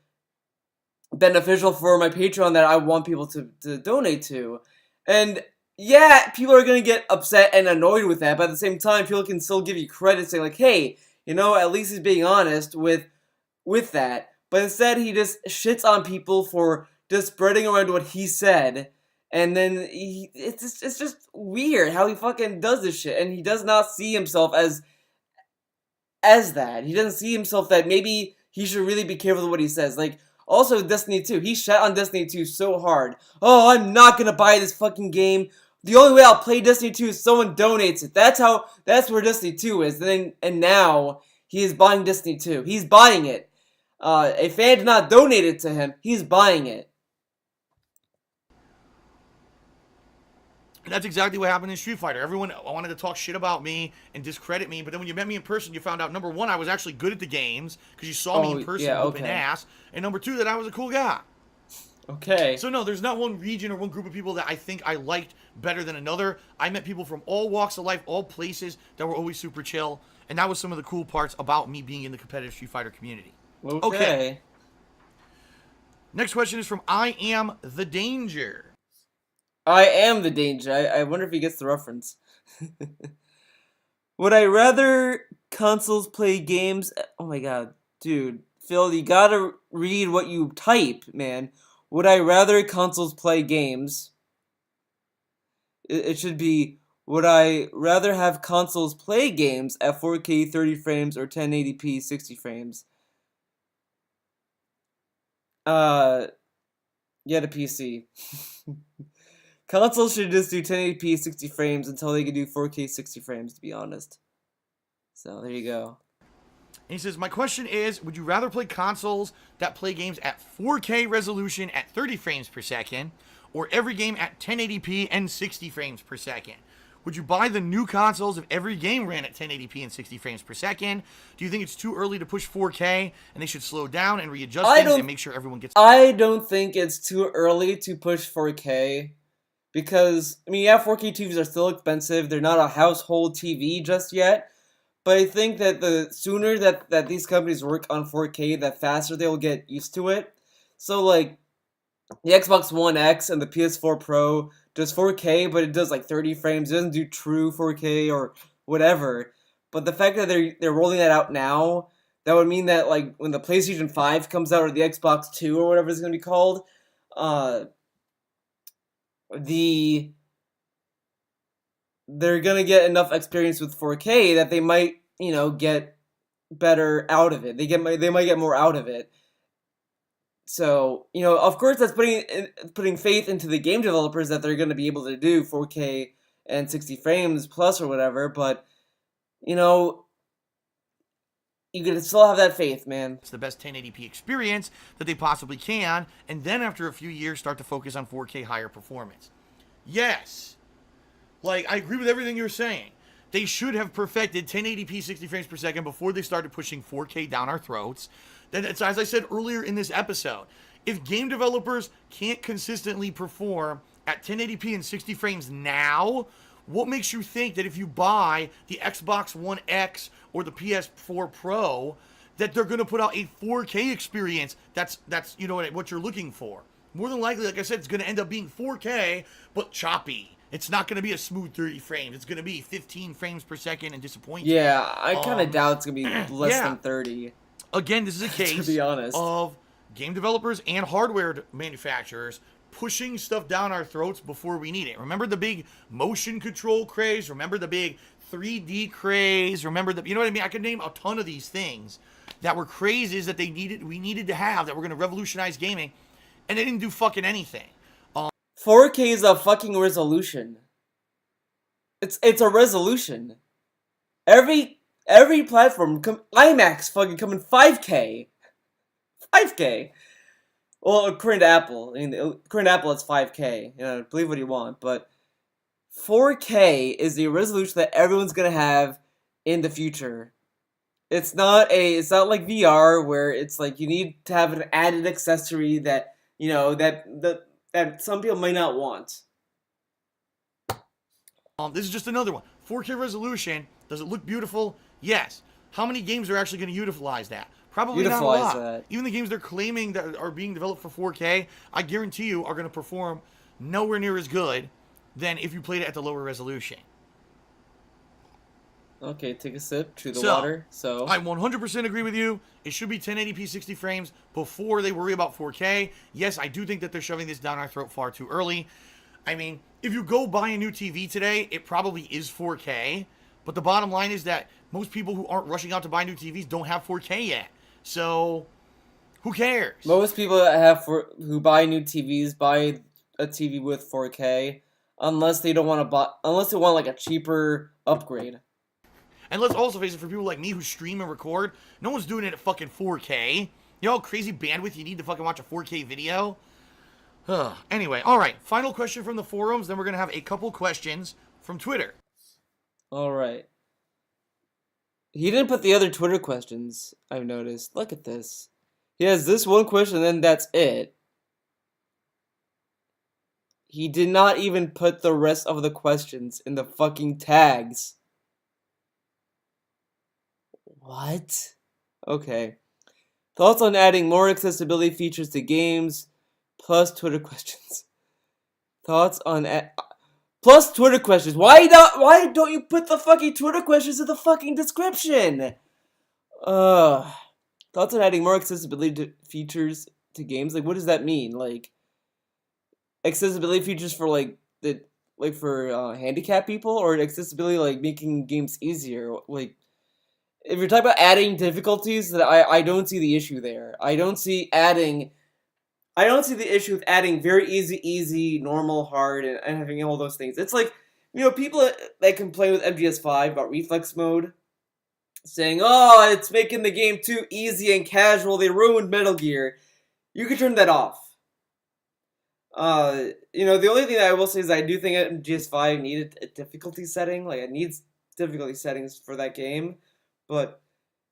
beneficial for my Patreon that I want people to donate to. And yeah, people are gonna get upset and annoyed with that, but at the same time, people can still give you credit, saying like, hey, at least he's being honest with that. But instead, he just shits on people for just spreading around what he said. And then it's just weird how he fucking does this shit, and he does not see himself as that. He doesn't see himself that maybe he should really be careful with what he says. Like, also Destiny 2, he shat on Destiny 2 so hard. Oh, I'm not gonna buy this fucking game. The only way I'll play Destiny 2 is someone donates it. That's where Destiny 2 is. And now he is buying Destiny 2. He's buying it. A fan did not donate it to him. He's buying it. And that's exactly what happened in Street Fighter. Everyone wanted to talk shit about me and discredit me, but then when you met me in person, you found out, number one, I was actually good at the games, because you saw me in person whooping ass, and number two, that I was a cool guy. Okay. So no, there's not one region or one group of people that I think I liked better than another. I met people from all walks of life, all places, that were always super chill, and that was some of the cool parts about me being in the competitive Street Fighter community. Okay. Next question is from I Am the Danger. I am the danger. I wonder if he gets the reference. Would I rather consoles play games? Oh my god, dude. Phil, you gotta read what you type, man. Would I rather consoles play games? It should be, would I rather have consoles play games at 4K 30 frames or 1080p 60 frames? Get a PC. Consoles should just do 1080p 60 frames until they can do 4K 60 frames, to be honest. So, there you go. And he says, my question is, would you rather play consoles that play games at 4K resolution at 30 frames per second, or every game at 1080p and 60 frames per second? Would you buy the new consoles if every game ran at 1080p and 60 frames per second? Do you think it's too early to push 4K and they should slow down and readjust things and make sure everyone gets... I don't think it's too early to push 4K. Because, 4K TVs are still expensive. They're not a household TV just yet. But I think that the sooner that these companies work on 4K, the faster they'll get used to it. So, like, the Xbox One X and the PS4 Pro does 4K, but it does, like, 30 frames. It doesn't do true 4K or whatever. But the fact that they're rolling that out now, that would mean that, like, when the PlayStation 5 comes out, or the Xbox 2, or whatever it's going to be called, they're gonna get enough experience with 4K that they might, get better out of it. They might get more out of it. So, of course, that's putting faith into the game developers that they're going to be able to do 4K and 60 frames plus or whatever. But, you can still have that faith, man. It's the best 1080p experience that they possibly can, and then after a few years start to focus on 4K higher performance. Yes, like, I agree with everything you're saying. They should have perfected 1080p 60 frames per second before they started pushing 4K down our throats. Then, as I said earlier in this episode, if game developers can't consistently perform at 1080p and 60 frames now, what makes you think that if you buy the Xbox One X or the PS4 Pro, that they're going to put out a 4K experience that's what you're looking for? More than likely, like I said, it's going to end up being 4K, but choppy. It's not going to be a smooth 30 frames. It's going to be 15 frames per second and disappointing. Yeah, I kind of doubt it's going to be less than 30. Again, this is a case to be honest. of game developers and hardware manufacturers pushing stuff down our throats before we need it. Remember the big motion control craze? Remember the big 3D craze? Remember you know what I mean? I could name a ton of these things that were crazes that we needed to have that were going to revolutionize gaming, and they didn't do fucking anything. 4K is a fucking resolution. It's a resolution. Every platform, IMAX fucking coming 5K. 5K. Well, according to Apple. According to Apple, it's 5K. Believe what you want, but 4K is the resolution that everyone's gonna have in the future. It's not like VR where it's like you need to have an added accessory that that some people might not want. This is just another one. 4K resolution. Does it look beautiful? Yes. How many games are actually going to utilize that? Probably not a lot. That. Even the games they're claiming that are being developed for 4K, I guarantee you are going to perform nowhere near as good than if you played it at the lower resolution. Okay, take a sip, chew the water. So I 100% agree with you. It should be 1080p 60 frames before they worry about 4K. Yes, I do think that they're shoving this down our throat far too early. I mean, if you go buy a new TV today, it probably is 4K. But the bottom line is that most people who aren't rushing out to buy new TVs don't have 4K yet. So, who cares? Most people who buy new TVs buy a TV with 4K unless they want like a cheaper upgrade. And let's also face it, for people like me who stream and record, no one's doing it at fucking 4K. You know how crazy bandwidth you need to fucking watch a 4K video? Anyway, alright. Final question from the forums, then we're going to have a couple questions from Twitter. Alright. He didn't put the other Twitter questions, I've noticed. Look at this. He has this one question and then that's it. He did not even put the rest of the questions in the fucking tags. What? Okay. Thoughts on adding more accessibility features to games, plus Twitter questions. Thoughts on plus Twitter questions. Why don't you put the fucking Twitter questions in the fucking description? Thoughts on adding more accessibility features to games. Like, what does that mean? Like, accessibility features for for handicapped people, or accessibility like making games easier? Like, if you're talking about adding difficulties, I don't see the issue there. I don't see the issue with adding very easy, normal, hard, and having all those things. It's like, people that complain with MGS5 about reflex mode, saying, oh, it's making the game too easy and casual, they ruined Metal Gear. You can turn that off. The only thing that I will say is I do think MGS5 needed a difficulty setting. Like, it needs difficulty settings for that game. But,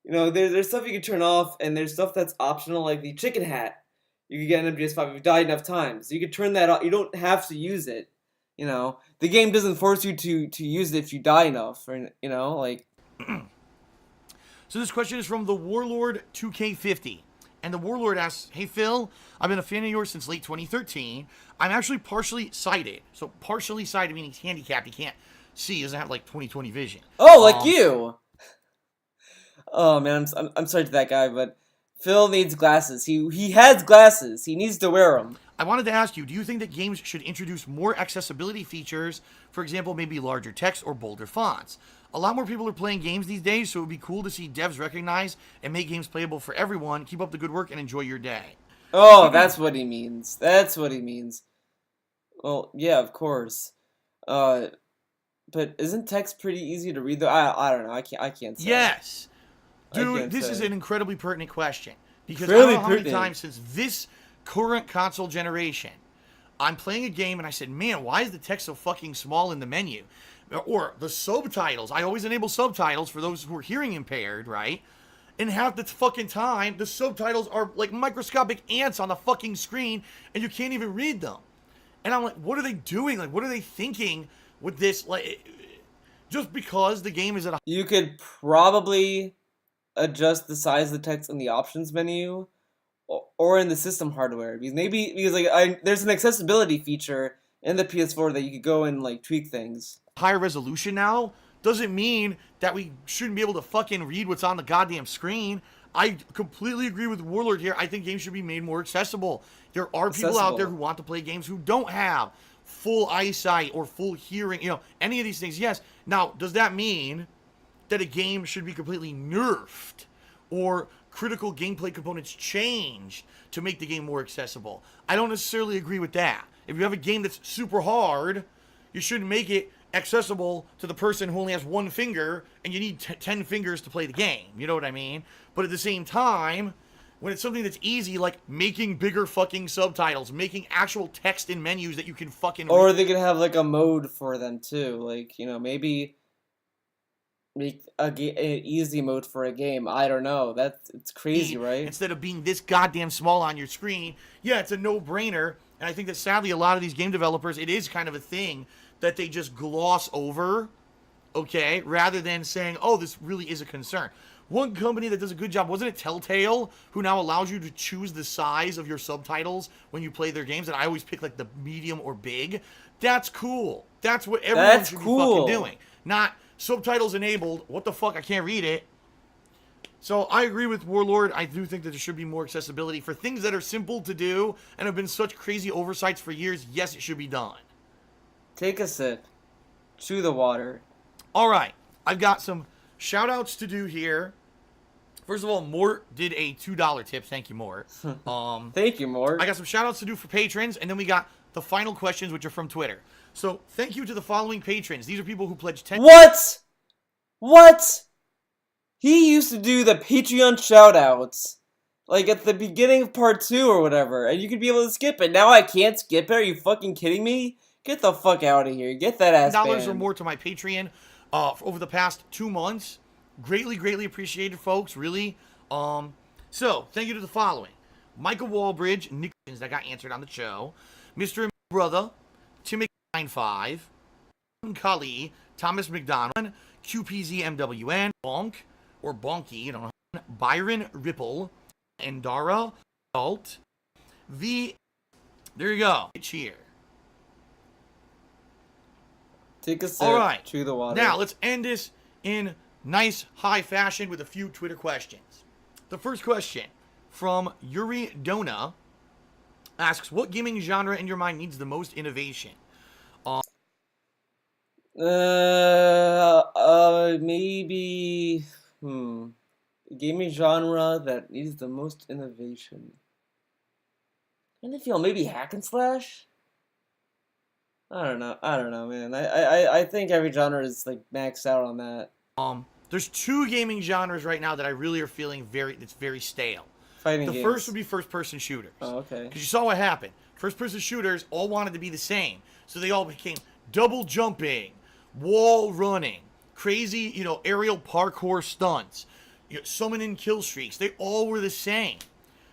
there's stuff you can turn off, and there's stuff that's optional, like the chicken hat. You can get an MGS5 if you die enough times. You can turn that off. You don't have to use it. The game doesn't force you to use it if you die enough. Or, So this question is from the Warlord 2K50. And the Warlord asks, hey Phil, I've been a fan of yours since late 2013. I'm actually partially sighted. So partially sighted meaning he's handicapped. He can't see. He doesn't have 20/20 vision. Oh, like you! Oh man, I'm sorry to that guy, but Phil needs glasses. He has glasses. He needs to wear them. I wanted to ask you, do you think that games should introduce more accessibility features? For example, maybe larger text or bolder fonts. A lot more people are playing games these days, so it would be cool to see devs recognize and make games playable for everyone. Keep up the good work and enjoy your day. Oh, that's what he means. That's what he means. Well, yeah, of course. But isn't text pretty easy to read though? I don't know. I can't say. Yes. I Dude, can't this say. is an incredibly pertinent question. Because I Really don't know how many pertinent. times since this current console generation, I'm playing a game and I said, man, why is the text so fucking small in the menu? Or the subtitles. I always enable subtitles for those who are hearing impaired, right? And half the fucking time, the subtitles are like microscopic ants on the fucking screen and you can't even read them. And I'm like, what are they doing? Like, what are they thinking with this? Like, just because the game is at a You could probably adjust the size of the text in the options menu or in the system hardware because like there's an accessibility feature in the PS4 that you could go and like tweak things. higher resolution now, doesn't mean that we shouldn't be able to fucking read what's on the goddamn screen. I completely agree with Warlord here. I think games should be made more accessible. There are people out there who want to play games who don't have full eyesight or full hearing, any of these things. Yes. Now, does that mean that a game should be completely nerfed or critical gameplay components changed to make the game more accessible? I don't necessarily agree with that. If you have a game that's super hard, you shouldn't make it accessible to the person who only has one finger and you need 10 fingers to play the game. You know what I mean? But at the same time, when it's something that's easy, like making bigger fucking subtitles, making actual text in menus that you can fucking Or they could have like a mode for them too, like maybe make an easy mode for a game. I don't know. It's crazy, right? instead of being this goddamn small on your screen. Yeah, it's a no-brainer. And I think that sadly a lot of these game developers, it is kind of a thing that they just gloss over, okay, rather than saying, oh, this really is a concern. One company that does a good job, wasn't it Telltale, who now allows you to choose the size of your subtitles when you play their games? And I always pick like the medium or big. That's cool. That's what everyone should be fucking doing. Not subtitles enabled. What the fuck? I can't read it. So I agree with Warlord. I do think that there should be more accessibility for things that are simple to do and have been such crazy oversights for years. Yes, it should be done. Take a sip. Chew the water. All right. I've got some shout outs to do here. First of all, Mort did a $2 tip. Thank you, Mort. Thank you, Mort. I got some shout outs to do for patrons, and then we got the final questions, which are from Twitter. So thank you to the following patrons. These are people who pledged 10. What? He used to do the Patreon shoutouts, like at the beginning of part 2 or whatever, and you could be able to skip it. Now I can't skip it? Are you fucking kidding me? Get the fuck out of here. Get that ass $10 or banned. more to my Patreon over the past 2 months. Greatly appreciated, folks. Really. So thank you to the following: Michael Wallbridge, Nick that got answered on the show, Mr. and Brother, Tim 95, Kali, Thomas McDonald, QPZMWN, Bonk or Bonky, you don't know, Byron Ripple, Andara, Alt, V. There you go. It's here. Take a sip. All right. Chew the water. Now let's end this in nice high fashion with a few Twitter questions. The first question from Yuri Dona asks, what gaming genre in your mind needs the most innovation? Maybe, gaming genre that needs the most innovation. I feel maybe hack and slash? I don't know, man. I think every genre is like maxed out on that. There's 2 gaming genres right now that I really are feeling it's very stale. Fighting The games. first would be first-person shooters. Oh, okay. Because you saw what happened. First-person shooters all wanted to be the same. So they all became double jumping, wall running, crazy, aerial parkour stunts, summon and kill streaks. They all were the same.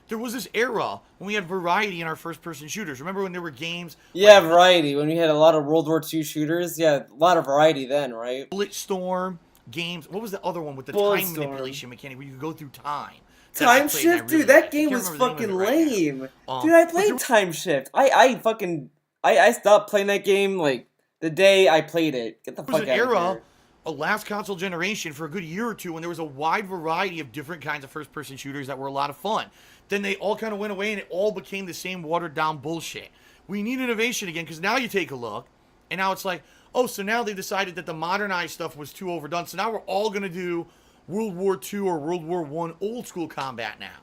There was this era when we had variety in our first-person shooters. Remember when there were games? Yeah, variety. When we had a lot of World War II shooters, yeah, a lot of variety then, right? Bulletstorm games. What was the other one with the Bulletstorm. time manipulation mechanic where you could go through time? Time Shift, dude, that game was fucking lame. Dude, I played Time Shift. I stopped playing that game like the day I played it. Get the fuck out of here. There was an era last console generation for a good year or two when there was a wide variety of different kinds of first-person shooters that were a lot of fun. Then they all kind of went away and it all became the same watered-down bullshit. We need innovation again because now you take a look and now it's like, oh, so now they decided that the modernized stuff was too overdone. So now we're all going to do World War II or World War I old school combat now.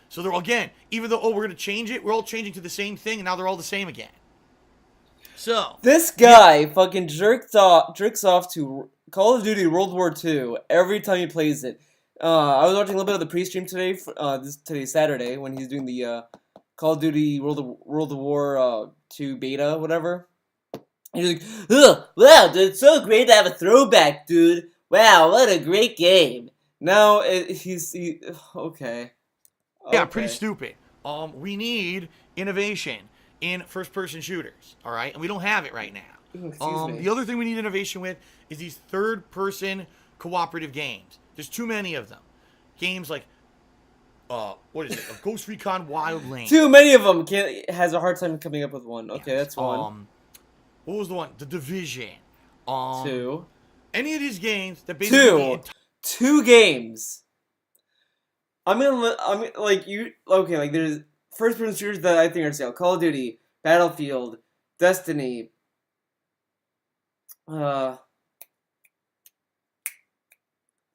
So they're, again, even though, oh, we're going to change it, we're all changing to the same thing and now they're all the same again. So this guy fucking jerks off to Call of Duty World War II every time he plays it. I was watching a little bit of the pre-stream today, today's Saturday, when he's doing the Call of Duty World of War 2 beta, whatever. And he's like, oh, wow, dude, it's so great to have a throwback, dude. Wow, what a great game. Now, okay. Yeah, pretty stupid. We need innovation in first-person shooters, all right? And we don't have it right now. Excuse me. The other thing we need innovation with is these third-person cooperative games. There's too many of them. Games like, what is it? Ghost Recon Wildlands. Too many of them. Has a hard time coming up with one. Okay, that's one. What was the one? The Division. 2. Any of these games that basically... Two games. There's first-person shooters that I think are sale. Call of Duty, Battlefield, Destiny, Star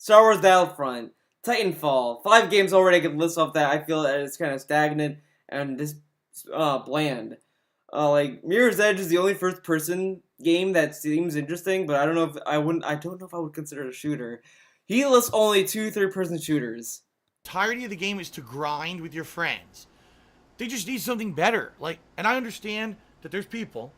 Wars Battlefront, Titanfall. 5 games already I could list off that I feel that it's kind of stagnant and just bland. Mirror's Edge is the only first-person game that seems interesting, but I don't know if I would consider it a shooter. He lists only 2 third-person shooters. Entirety of the game is to grind with your friends. They just need something better. And I understand that there's people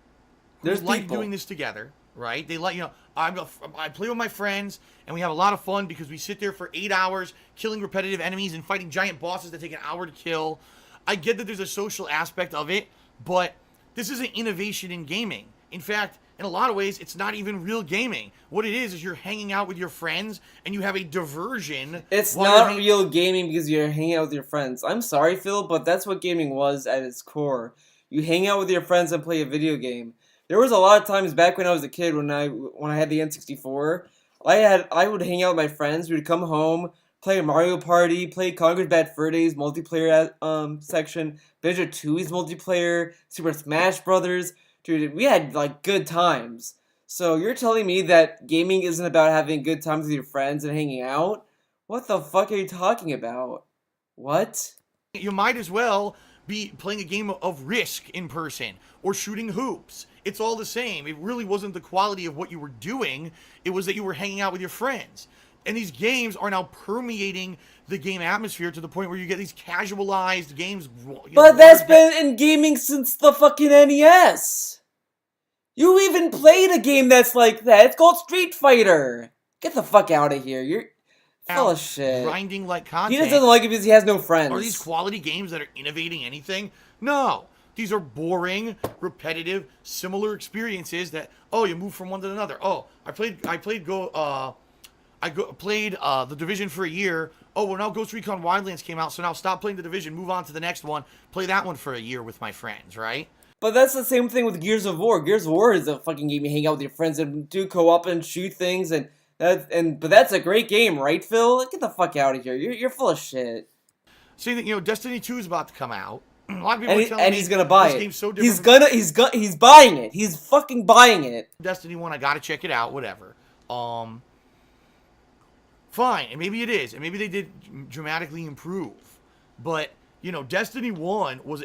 who like doing this together, right? They like, I play with my friends and we have a lot of fun because we sit there for 8 hours killing repetitive enemies and fighting giant bosses that take an hour to kill. I get that there's a social aspect of it, but this isn't innovation in gaming. In fact, in a lot of ways, it's not even real gaming. What it is you're hanging out with your friends and you have a diversion. It's not real gaming because you're hanging out with your friends. I'm sorry, Phil, but that's what gaming was at its core. You hang out with your friends and play a video game. There was a lot of times back when I was a kid when I had the N64, I would hang out with my friends. We would come home, play Mario Party, play Conker's Bad Fur Days multiplayer section, Banjo-Tooie's multiplayer, Super Smash Brothers. Dude, we had, good times. So you're telling me that gaming isn't about having good times with your friends and hanging out? What the fuck are you talking about? What? You might as well be playing a game of Risk in person or shooting hoops. It's all the same. It really wasn't the quality of what you were doing. It was that you were hanging out with your friends. And these games are now permeating the game atmosphere to the point where you get these casualized games. But that's been in gaming since the fucking NES. You even played a game that's like that. It's called Street Fighter. Get the fuck out of here. You're full of shit. Grinding like content. He just doesn't like it because he has no friends. Are these quality games that are innovating anything? No. These are boring, repetitive, similar experiences that, you move from one to another. Oh, I played The Division for a year. Oh, well, now Ghost Recon Wildlands came out, so now stop playing The Division, move on to the next one, play that one for a year with my friends, right? But that's the same thing with Gears of War. Gears of War is a fucking game you hang out with your friends and do co-op and shoot things, but that's a great game, right, Phil? Get the fuck out of here. You're full of shit. Saying that, Destiny 2 is about to come out. A lot of people are telling me he's gonna buy this it. Game's so different. He's buying it. He's fucking buying it. Destiny 1, I gotta check it out, whatever. Fine, and maybe it is, and maybe they did dramatically improve. But, Destiny 1 was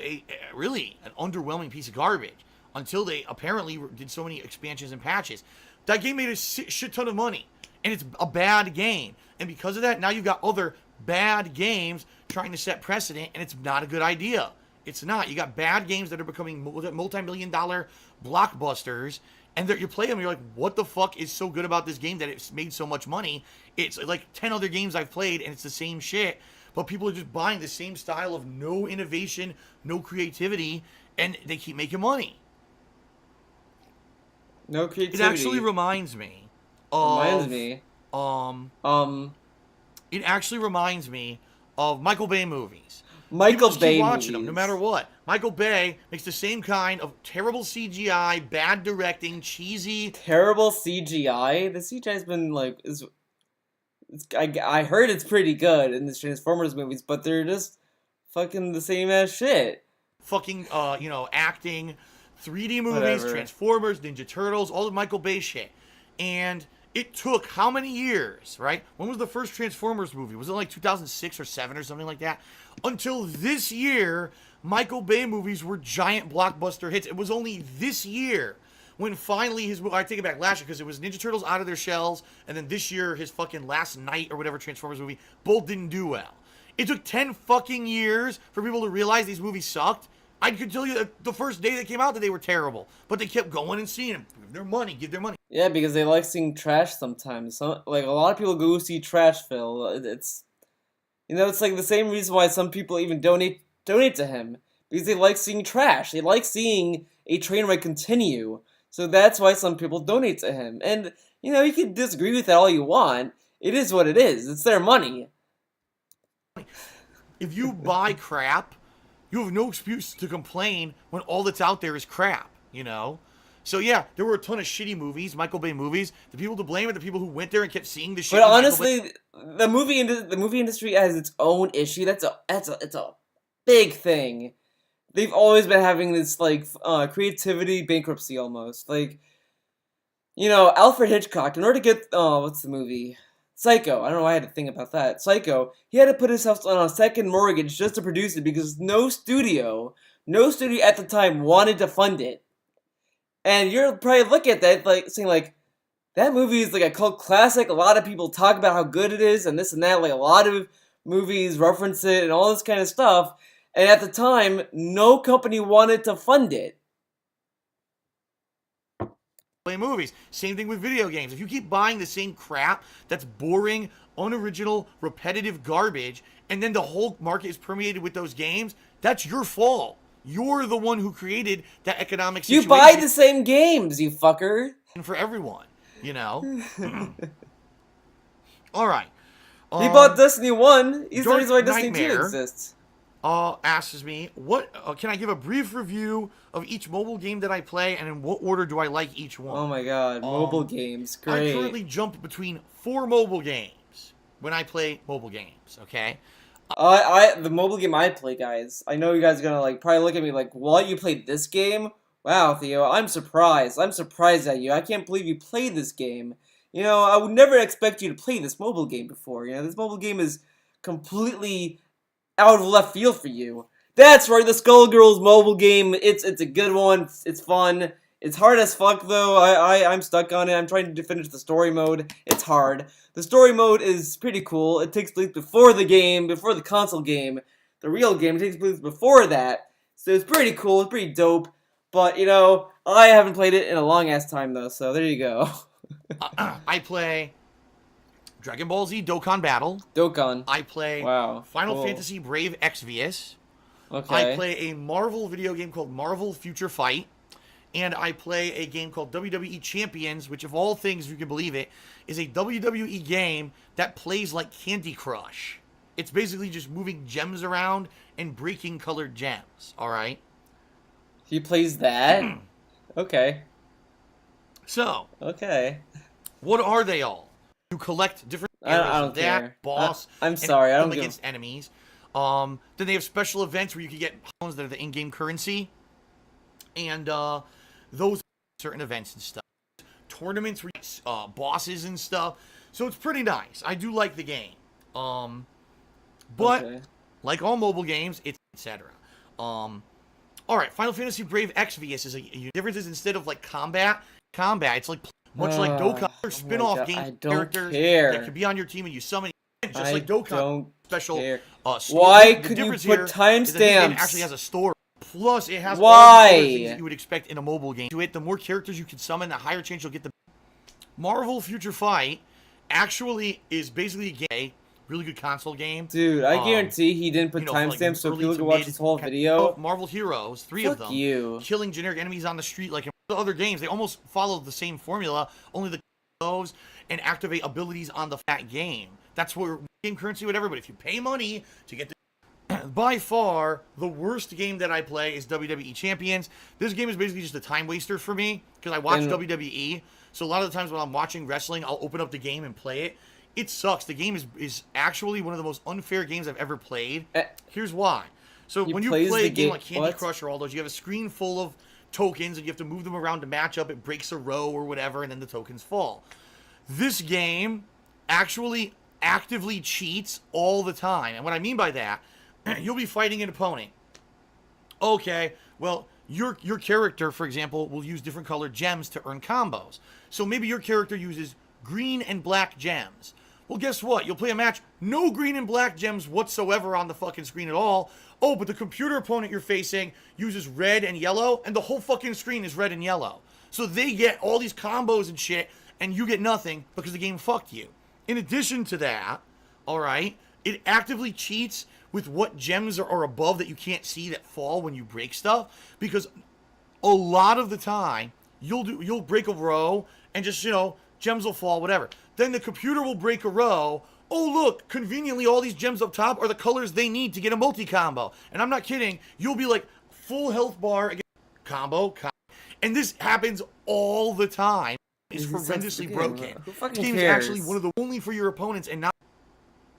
really an underwhelming piece of garbage until they apparently did so many expansions and patches. That game made a shit ton of money, and it's a bad game. And because of that, now you've got other bad games trying to set precedent, and it's not a good idea. It's not. You got bad games that are becoming multi-million-dollar blockbusters, and you play them, and you're like, what the fuck is so good about this game that it's made so much money? It's like 10 other games I've played, and it's the same shit, but people are just buying the same style of no innovation, no creativity, and they keep making money. No creativity. It actually reminds me of... It actually reminds me of Michael Bay movies. Michael just Bay keep watching them, no movies. matter what. Michael Bay makes the same kind of terrible CGI, bad directing, cheesy. Terrible CGI. The CGI's been like I heard it's pretty good in the Transformers movies, but they're just fucking the same as shit. Fucking, acting, 3D movies, Whatever. Transformers, Ninja Turtles, all the Michael Bay shit. And it took how many years, right? When was the first Transformers movie? Was it like 2006 or 7 or something like that? Until this year, Michael Bay movies were giant blockbuster hits. It was only this year when finally I take it back, last year, because it was Ninja Turtles Out of Their Shells, and then this year, his fucking Last Night or whatever Transformers movie, both didn't do well. It took 10 fucking years for people to realize these movies sucked. I could tell you that the first day they came out that they were terrible, but they kept going and seeing them. Give their money. Yeah, because they like seeing trash sometimes. Like a lot of people go see trash, Phil. It's it's like the same reason why some people even donate to him, because they like seeing trash. They like seeing a train wreck continue. So that's why some people donate to him. And you can disagree with that all you want. It is what it is. It's their money. If you buy crap, you have no excuse to complain when all that's out there is crap, So yeah, there were a ton of shitty movies, Michael Bay movies. The people to blame are the people who went there and kept seeing the shit. But honestly, the movie industry has its own issue. It's a big thing. They've always been having this like creativity bankruptcy almost. Like Alfred Hitchcock, in order to get what's the movie? Psycho. I don't know why I had to think about that. Psycho. He had to put himself on a second mortgage just to produce it because no studio at the time wanted to fund it. And you're probably looking at that like saying like, that movie is like a cult classic. A lot of people talk about how good it is and this and that. Like a lot of movies reference it and all this kind of stuff. And at the time, no company wanted to fund it. Movies. Same thing with video games. If you keep buying the same crap that's boring, unoriginal, repetitive garbage, and then the whole market is permeated with those games, that's your fault. You're the one who created that economic situation. You buy the same games, you fucker. For everyone, All right. He bought Destiny 1. He's the Dark reason why Destiny 2 Nightmare exists. Asks me, what can I give a brief review of each mobile game that I play, and in what order do I like each one? Oh my god, mobile games, great. I currently jump between 4 mobile games when I play mobile games, okay? The mobile game I play, guys, I know you guys are gonna like probably look at me like, what, you played this game? Wow, Theo, I'm surprised. I'm surprised at you. I can't believe you played this game. I would never expect you to play this mobile game before. This mobile game is completely out of left field for you. That's right, the Skullgirls mobile game. It's a good one. It's fun. It's hard as fuck though. I'm stuck on it. I'm trying to finish the story mode. It's hard. The story mode is pretty cool. It takes place before the game, before the console game. The real game takes place before that. So it's pretty cool. It's pretty dope. But I haven't played it in a long ass time though. So there you go. I play Dragon Ball Z Dokkan Battle. Dokkan. I play Final Fantasy Brave Exvius. Okay. I play a Marvel video game called Marvel Future Fight. And I play a game called WWE Champions, which of all things, if you can believe it, is a WWE game that plays like Candy Crush. It's basically just moving gems around and breaking colored gems, alright? He plays that? Okay. So. Okay. What are they all? You collect different I don't care. boss. I'm sorry, I don't against enemies. Then they have special events where you can get pounds that are the in-game currency. And those certain events and stuff. Tournaments where you bosses and stuff. So it's pretty nice. I do like the game. But like all mobile games, it's etc. Alright, Final Fantasy Brave Exvius is a difference is instead of like combat, it's like much like Dokkan or spin-off game characters that could be on your team and you summon just like Dokkan special why could you put timestamps? It actually has a story. Plus, it has all the things that you would expect in a mobile game. To it, the more characters you can summon, the higher chance you'll get the Marvel Future Fight actually is basically a really good console game. Dude, I guarantee he didn't put timestamps so people could watch this whole video. Marvel Heroes, 3 of them. Fuck you. Killing generic enemies on the street like in the other games. They almost follow the same formula, only the those and activate abilities on the fat game. That's where game currency, whatever. But if you pay money to get by far, the worst game that I play is WWE Champions. This game is basically just a time waster for me because I watch WWE. So a lot of the times when I'm watching wrestling, I'll open up the game and play it. It sucks. The game is actually one of the most unfair games I've ever played. Here's why. So when you play a game like Candy Crush or all those, you have a screen full of tokens and you have to move them around to match up. It breaks a row or whatever, and then the tokens fall. This game actually actively cheats all the time. And what I mean by that, you'll be fighting an opponent. Okay, well, your character, for example, will use different colored gems to earn combos. So maybe your character uses green and black gems. Well, guess what? You'll play a match, no green and black gems whatsoever on the fucking screen at all. Oh, but the computer opponent you're facing uses red and yellow, and the whole fucking screen is red and yellow. So they get all these combos and shit, and you get nothing because the game fucked you. In addition to that, all right, it actively cheats with what gems are above that you can't see that fall when you break stuff, because a lot of the time you'll break a row and just, gems will fall, whatever. Then the computer will break a row. Oh, look, conveniently all these gems up top are the colors they need to get a multi-combo. And I'm not kidding. You'll be like, full health bar, again, combo. And this happens all the time. It's horrendously broken. Who fucking this game cares? is actually one of the only for your opponents and not.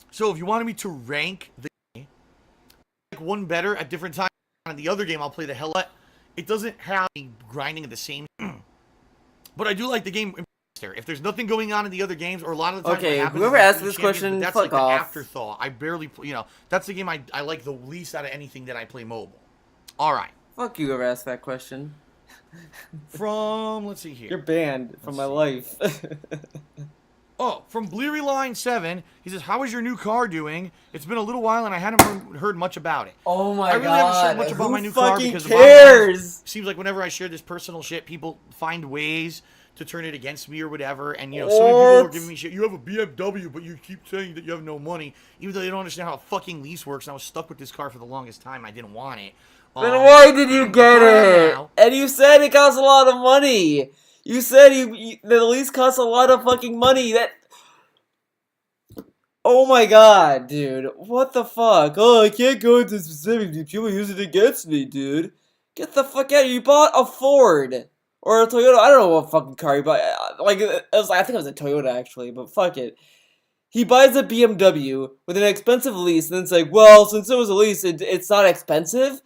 So if you wanted me to rank the game, like one better at different times, on the other game I'll play the hell out. It doesn't have grinding at the same. But I do like the game. If there's nothing going on in the other games, or a lot of the times, okay, whoever asked this question, that's fuck like off. the afterthought. I barely, that's the game I like the least out of anything that I play mobile. All right. Fuck you, whoever asked that question. Let's see here. You're banned from my life. Oh, from Bleary Line 7, he says, "How is your new car doing? It's been a little while and I hadn't heard much about it." Oh my god. I really haven't shared much about my new car because cares? it seems like whenever I share this personal shit, people find ways to turn it against me or whatever. And, so many people were giving me shit. You have a BMW, but you keep saying that you have no money, even though they don't understand how a fucking lease works. And I was stuck with this car for the longest time. I didn't want it. Then why did you get it? And you said it costs a lot of money. You said the lease costs a lot of fucking money. Oh my god, dude. What the fuck? Oh, I can't go into specifics. People use it against me, dude. Get the fuck out. You bought a Ford. Or a Toyota. I don't know what fucking car you bought. I think it was a Toyota, actually. But fuck it. He buys a BMW with an expensive lease. And then it's like, well, since it was a lease, it's not expensive?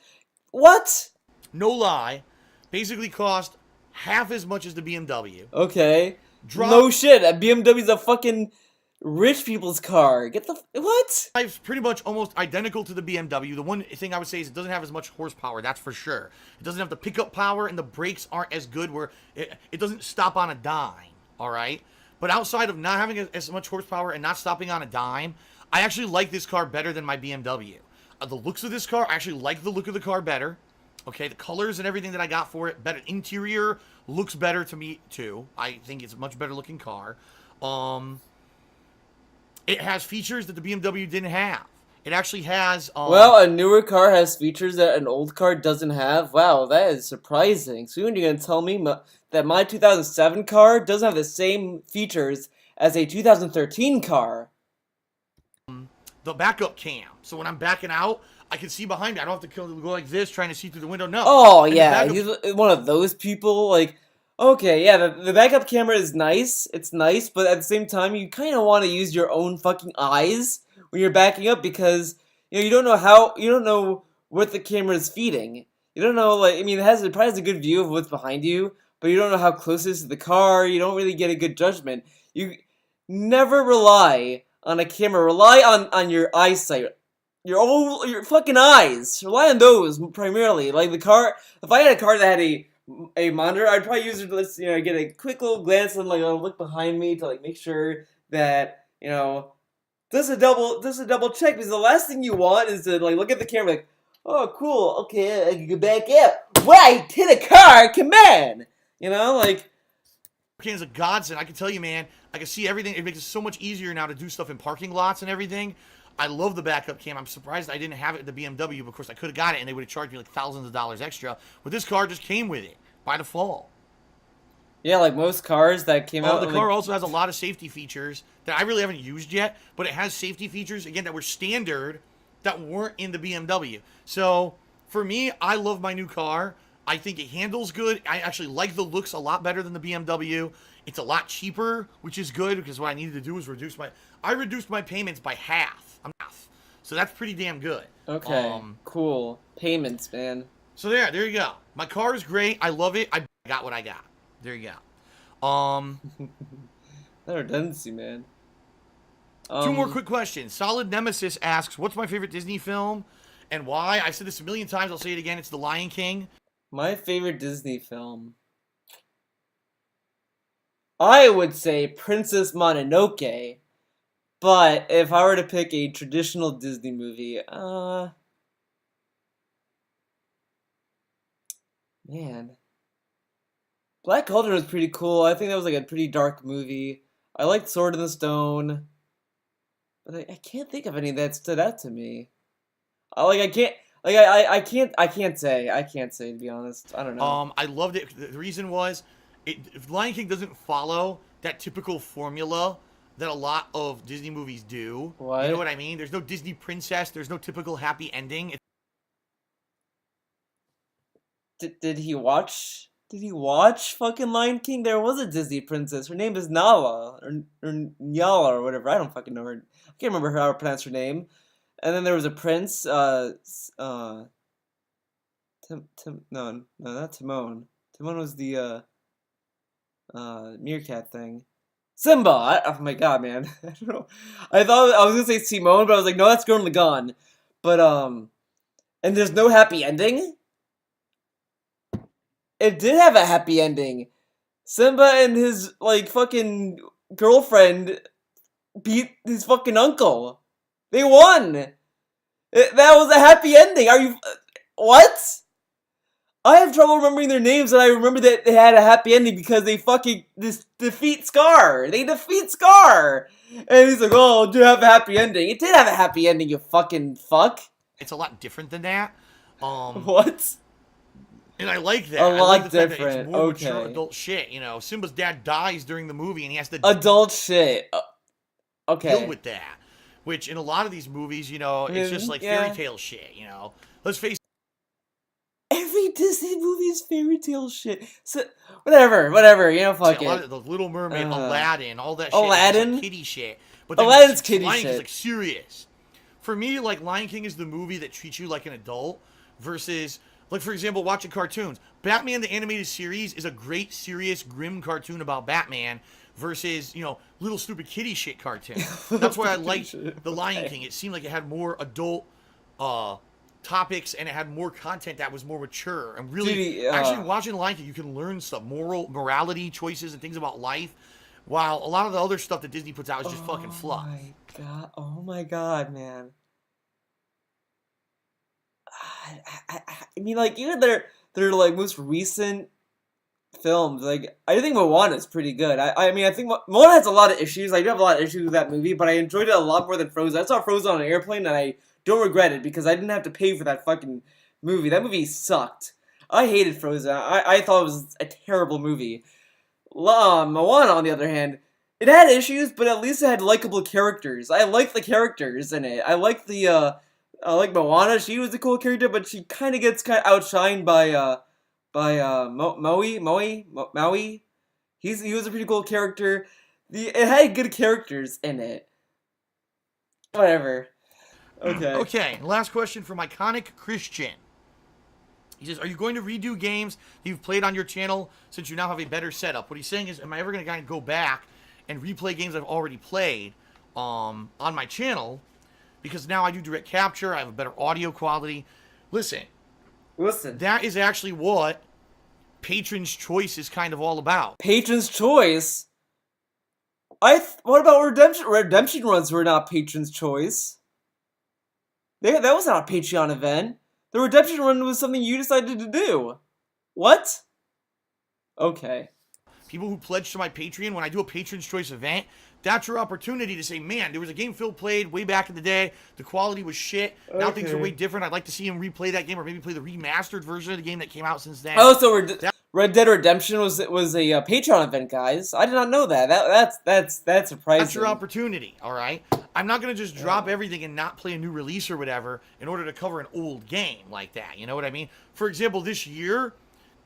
What? No lie. Basically cost half as much as the BMW. Okay. No shit. A BMW's a fucking rich people's car. Get the what? It's pretty much almost identical to the BMW. The one thing I would say is it doesn't have as much horsepower. That's for sure. It doesn't have the pickup power, and the brakes aren't as good. Where it doesn't stop on a dime. All right. But outside of not having as much horsepower and not stopping on a dime, I actually like this car better than my BMW. The looks of this car, I actually like the look of the car better. Okay, the colors and everything that I got for it, better. Interior looks better to me too. I think it's a much better looking car. It has features that the BMW didn't have. It actually has. Well, a newer car has features that an old car doesn't have. Wow, that is surprising. So you're gonna tell me that my 2007 car doesn't have the same features as a 2013 car? The backup cam. So when I'm backing out, I can see behind me. I don't have to go like this trying to see through the window. No. Oh, yeah. He's one of those people. Like, okay, yeah, the backup camera is nice. It's nice, but at the same time, you kind of want to use your own fucking eyes when you're backing up because, you don't know what the camera is feeding. You don't know, it probably has a good view of what's behind you, but you don't know how close it is to the car. You don't really get a good judgment. You never rely on a camera. Rely on your eyesight. Your fucking eyes. Rely on those primarily. Like the car. If I had a car that had a monitor, I'd probably use it to get a quick little glance and look behind me to make sure that just a double check, because the last thing you want is to look at the camera oh cool, okay, I can go back up. Right to the car, come on. Cam's a godsend. I can tell you, man, I can see everything. It makes it so much easier now to do stuff in parking lots and everything. I love the backup cam. I'm surprised I didn't have it at the BMW. Of course, I could have got it, and they would have charged me thousands of dollars extra. But this car just came with it by default. Yeah, like most cars that came out. The car also has a lot of safety features that I really haven't used yet, but it has safety features, again, that were standard that weren't in the BMW. So for me, I love my new car. I think it handles good. I actually like the looks a lot better than the BMW. It's a lot cheaper, which is good because what I needed to do was reduced my payments by half. So that's pretty damn good. Okay, cool. Payments, man. So there you go. My car is great. I love it. I got what I got. There you go. That redundancy, man. Two more quick questions. Solid Nemesis asks, what's my favorite Disney film and why? I've said this a million times. I'll say it again. It's The Lion King. My favorite Disney film. I would say Princess Mononoke. But if I were to pick a traditional Disney movie, man. Black Cauldron was pretty cool. I think that was like a pretty dark movie. I liked Sword in the Stone. But I can't think of any that stood out to me. I can't say to be honest. I don't know. I loved it. The reason was, Lion King doesn't follow that typical formula that a lot of Disney movies do. What? You know what I mean? There's no Disney princess. There's no typical happy ending. Did he watch? Did he watch fucking Lion King? There was a Disney princess. Her name is Nala or Nyala or whatever. I don't fucking know her. I can't remember how to pronounce her name. And then there was a prince. No, not Timon. Timon was the meerkat thing. Simba. Oh my god, man. I don't know. I thought I was gonna say Simone, but I was like, no, that's Gurren Lagann. But and there's no happy ending. It did have a happy ending. Simba and his like fucking girlfriend beat his fucking uncle. They won. That was a happy ending. Are you what? I have trouble remembering their names, and I remember that they had a happy ending because they fucking defeat Scar. They defeat Scar, and he's like, "Oh, it did have a happy ending. It did have a happy ending. You fucking fuck." It's a lot different than that. What? And I like that. A I lot like the fact that different. it's more mature Okay. adult shit. You know, Simba's dad dies during the movie, and he has to Adult shit. Okay. deal with that. Which in a lot of these movies, you know, it's just like Yeah. fairy tale shit. You know, let's face. Every Disney movie is fairy tale shit. So whatever. You know, fuck A lot it. of the Little Mermaid, Aladdin, all that shit. Aladdin? Is like kitty shit. But then Aladdin's kitty Lion shit. King's like serious. For me, like Lion King is the movie that treats you like an adult versus, like for example, watching cartoons. Batman the Animated Series is a great, serious, grim cartoon about Batman versus, you know, little stupid kitty shit cartoon. That's why I liked The Lion King. It seemed like it had more adult topics and it had more content that was more mature and really actually watching Lion King you can learn stuff, morality choices and things about life, while a lot of the other stuff that Disney puts out is just fucking fluff. Oh my god, man. I mean, like, even their like most recent films, like, I think Moana's pretty good. I mean, I think Moana has a lot of issues. I do have a lot of issues with that movie, but I enjoyed it a lot more than Frozen. I saw Frozen on an airplane, and I don't regret it because I didn't have to pay for that fucking movie. That movie sucked. I hated Frozen. I thought it was a terrible movie. Moana, on the other hand, it had issues, but at least it had likable characters. I liked the characters in it. I like Moana. She was a cool character, but she kind of gets outshined by Maui. He was a pretty cool character. It had good characters in it. Whatever. Okay, last question from Iconic Christian. He says, are you going to redo games that you've played on your channel since you now have a better setup? What he's saying is, am I ever going to kind of go back and replay games I've already played on my channel? Because now I do direct capture, I have a better audio quality. Listen. That is actually what Patron's Choice is kind of all about. Patron's Choice? What about Redemption? Redemption runs were not Patron's Choice. That was not a Patreon event. The Redemption run was something you decided to do. What? Okay. People who pledge to my Patreon, when I do a Patron's Choice event, that's your opportunity to say, man, there was a game Phil played way back in the day. The quality was shit. Now things are way different. I'd like to see him replay that game or maybe play the remastered version of the game that came out since then. Oh, so Red Dead Redemption was a Patreon event, guys. I did not know that. That's surprising. That's your opportunity, all right? I'm not going to just drop everything and not play a new release or whatever in order to cover an old game like that. You know what I mean? For example, this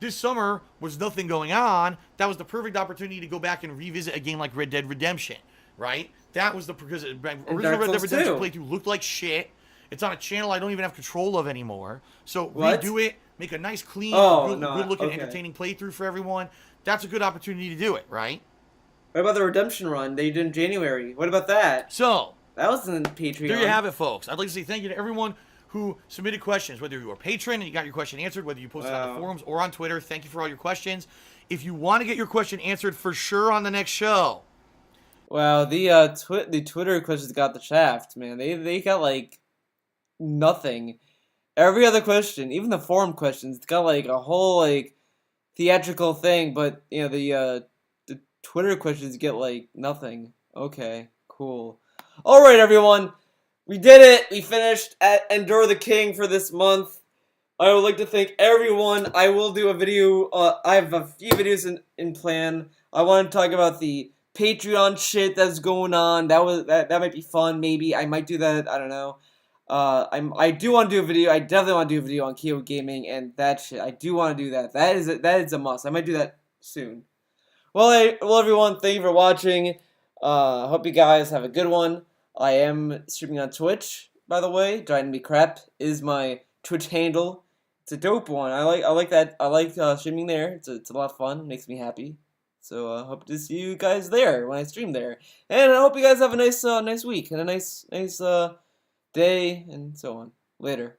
summer was nothing going on. That was the perfect opportunity to go back and revisit a game like Red Dead Redemption, right? That was because original Red Dead Redemption playthrough looked like shit. It's on a channel I don't even have control of anymore. So redo it, make a nice, clean, good-looking, entertaining playthrough for everyone. That's a good opportunity to do it, right? What about the Redemption run they did in January? What about that? So that was in Patreon. There you have it, folks. I'd like to say thank you to everyone who submitted questions, whether you were a patron and you got your question answered, whether you posted on the forums or on Twitter. Thank you for all your questions. If you want to get your question answered for sure on the next show. Wow, the Twitter questions got the shaft, man. They got like nothing. Every other question, even the forum questions, got like a whole like theatrical thing, but you know the Twitter questions get like nothing. Okay, cool. All right, everyone, we did it. We finished at Endure the King for this month. I would like to thank everyone. I will do a video. I have a few videos in plan. I want to talk about the Patreon shit that's going on. That might be fun. Maybe I might do that. I don't know. I do want to do a video. I definitely want to do a video on Kyo Gaming and that shit. I do want to do that. That is a must. I might do that soon. Well, everyone, thank you for watching. Hope you guys have a good one. I am streaming on Twitch, by the way. Trying to be crap is my Twitch handle. It's a dope one. I like that. I like streaming there. It's a lot of fun. It makes me happy. So I hope to see you guys there when I stream there. And I hope you guys have a nice week and a nice day and so on. Later.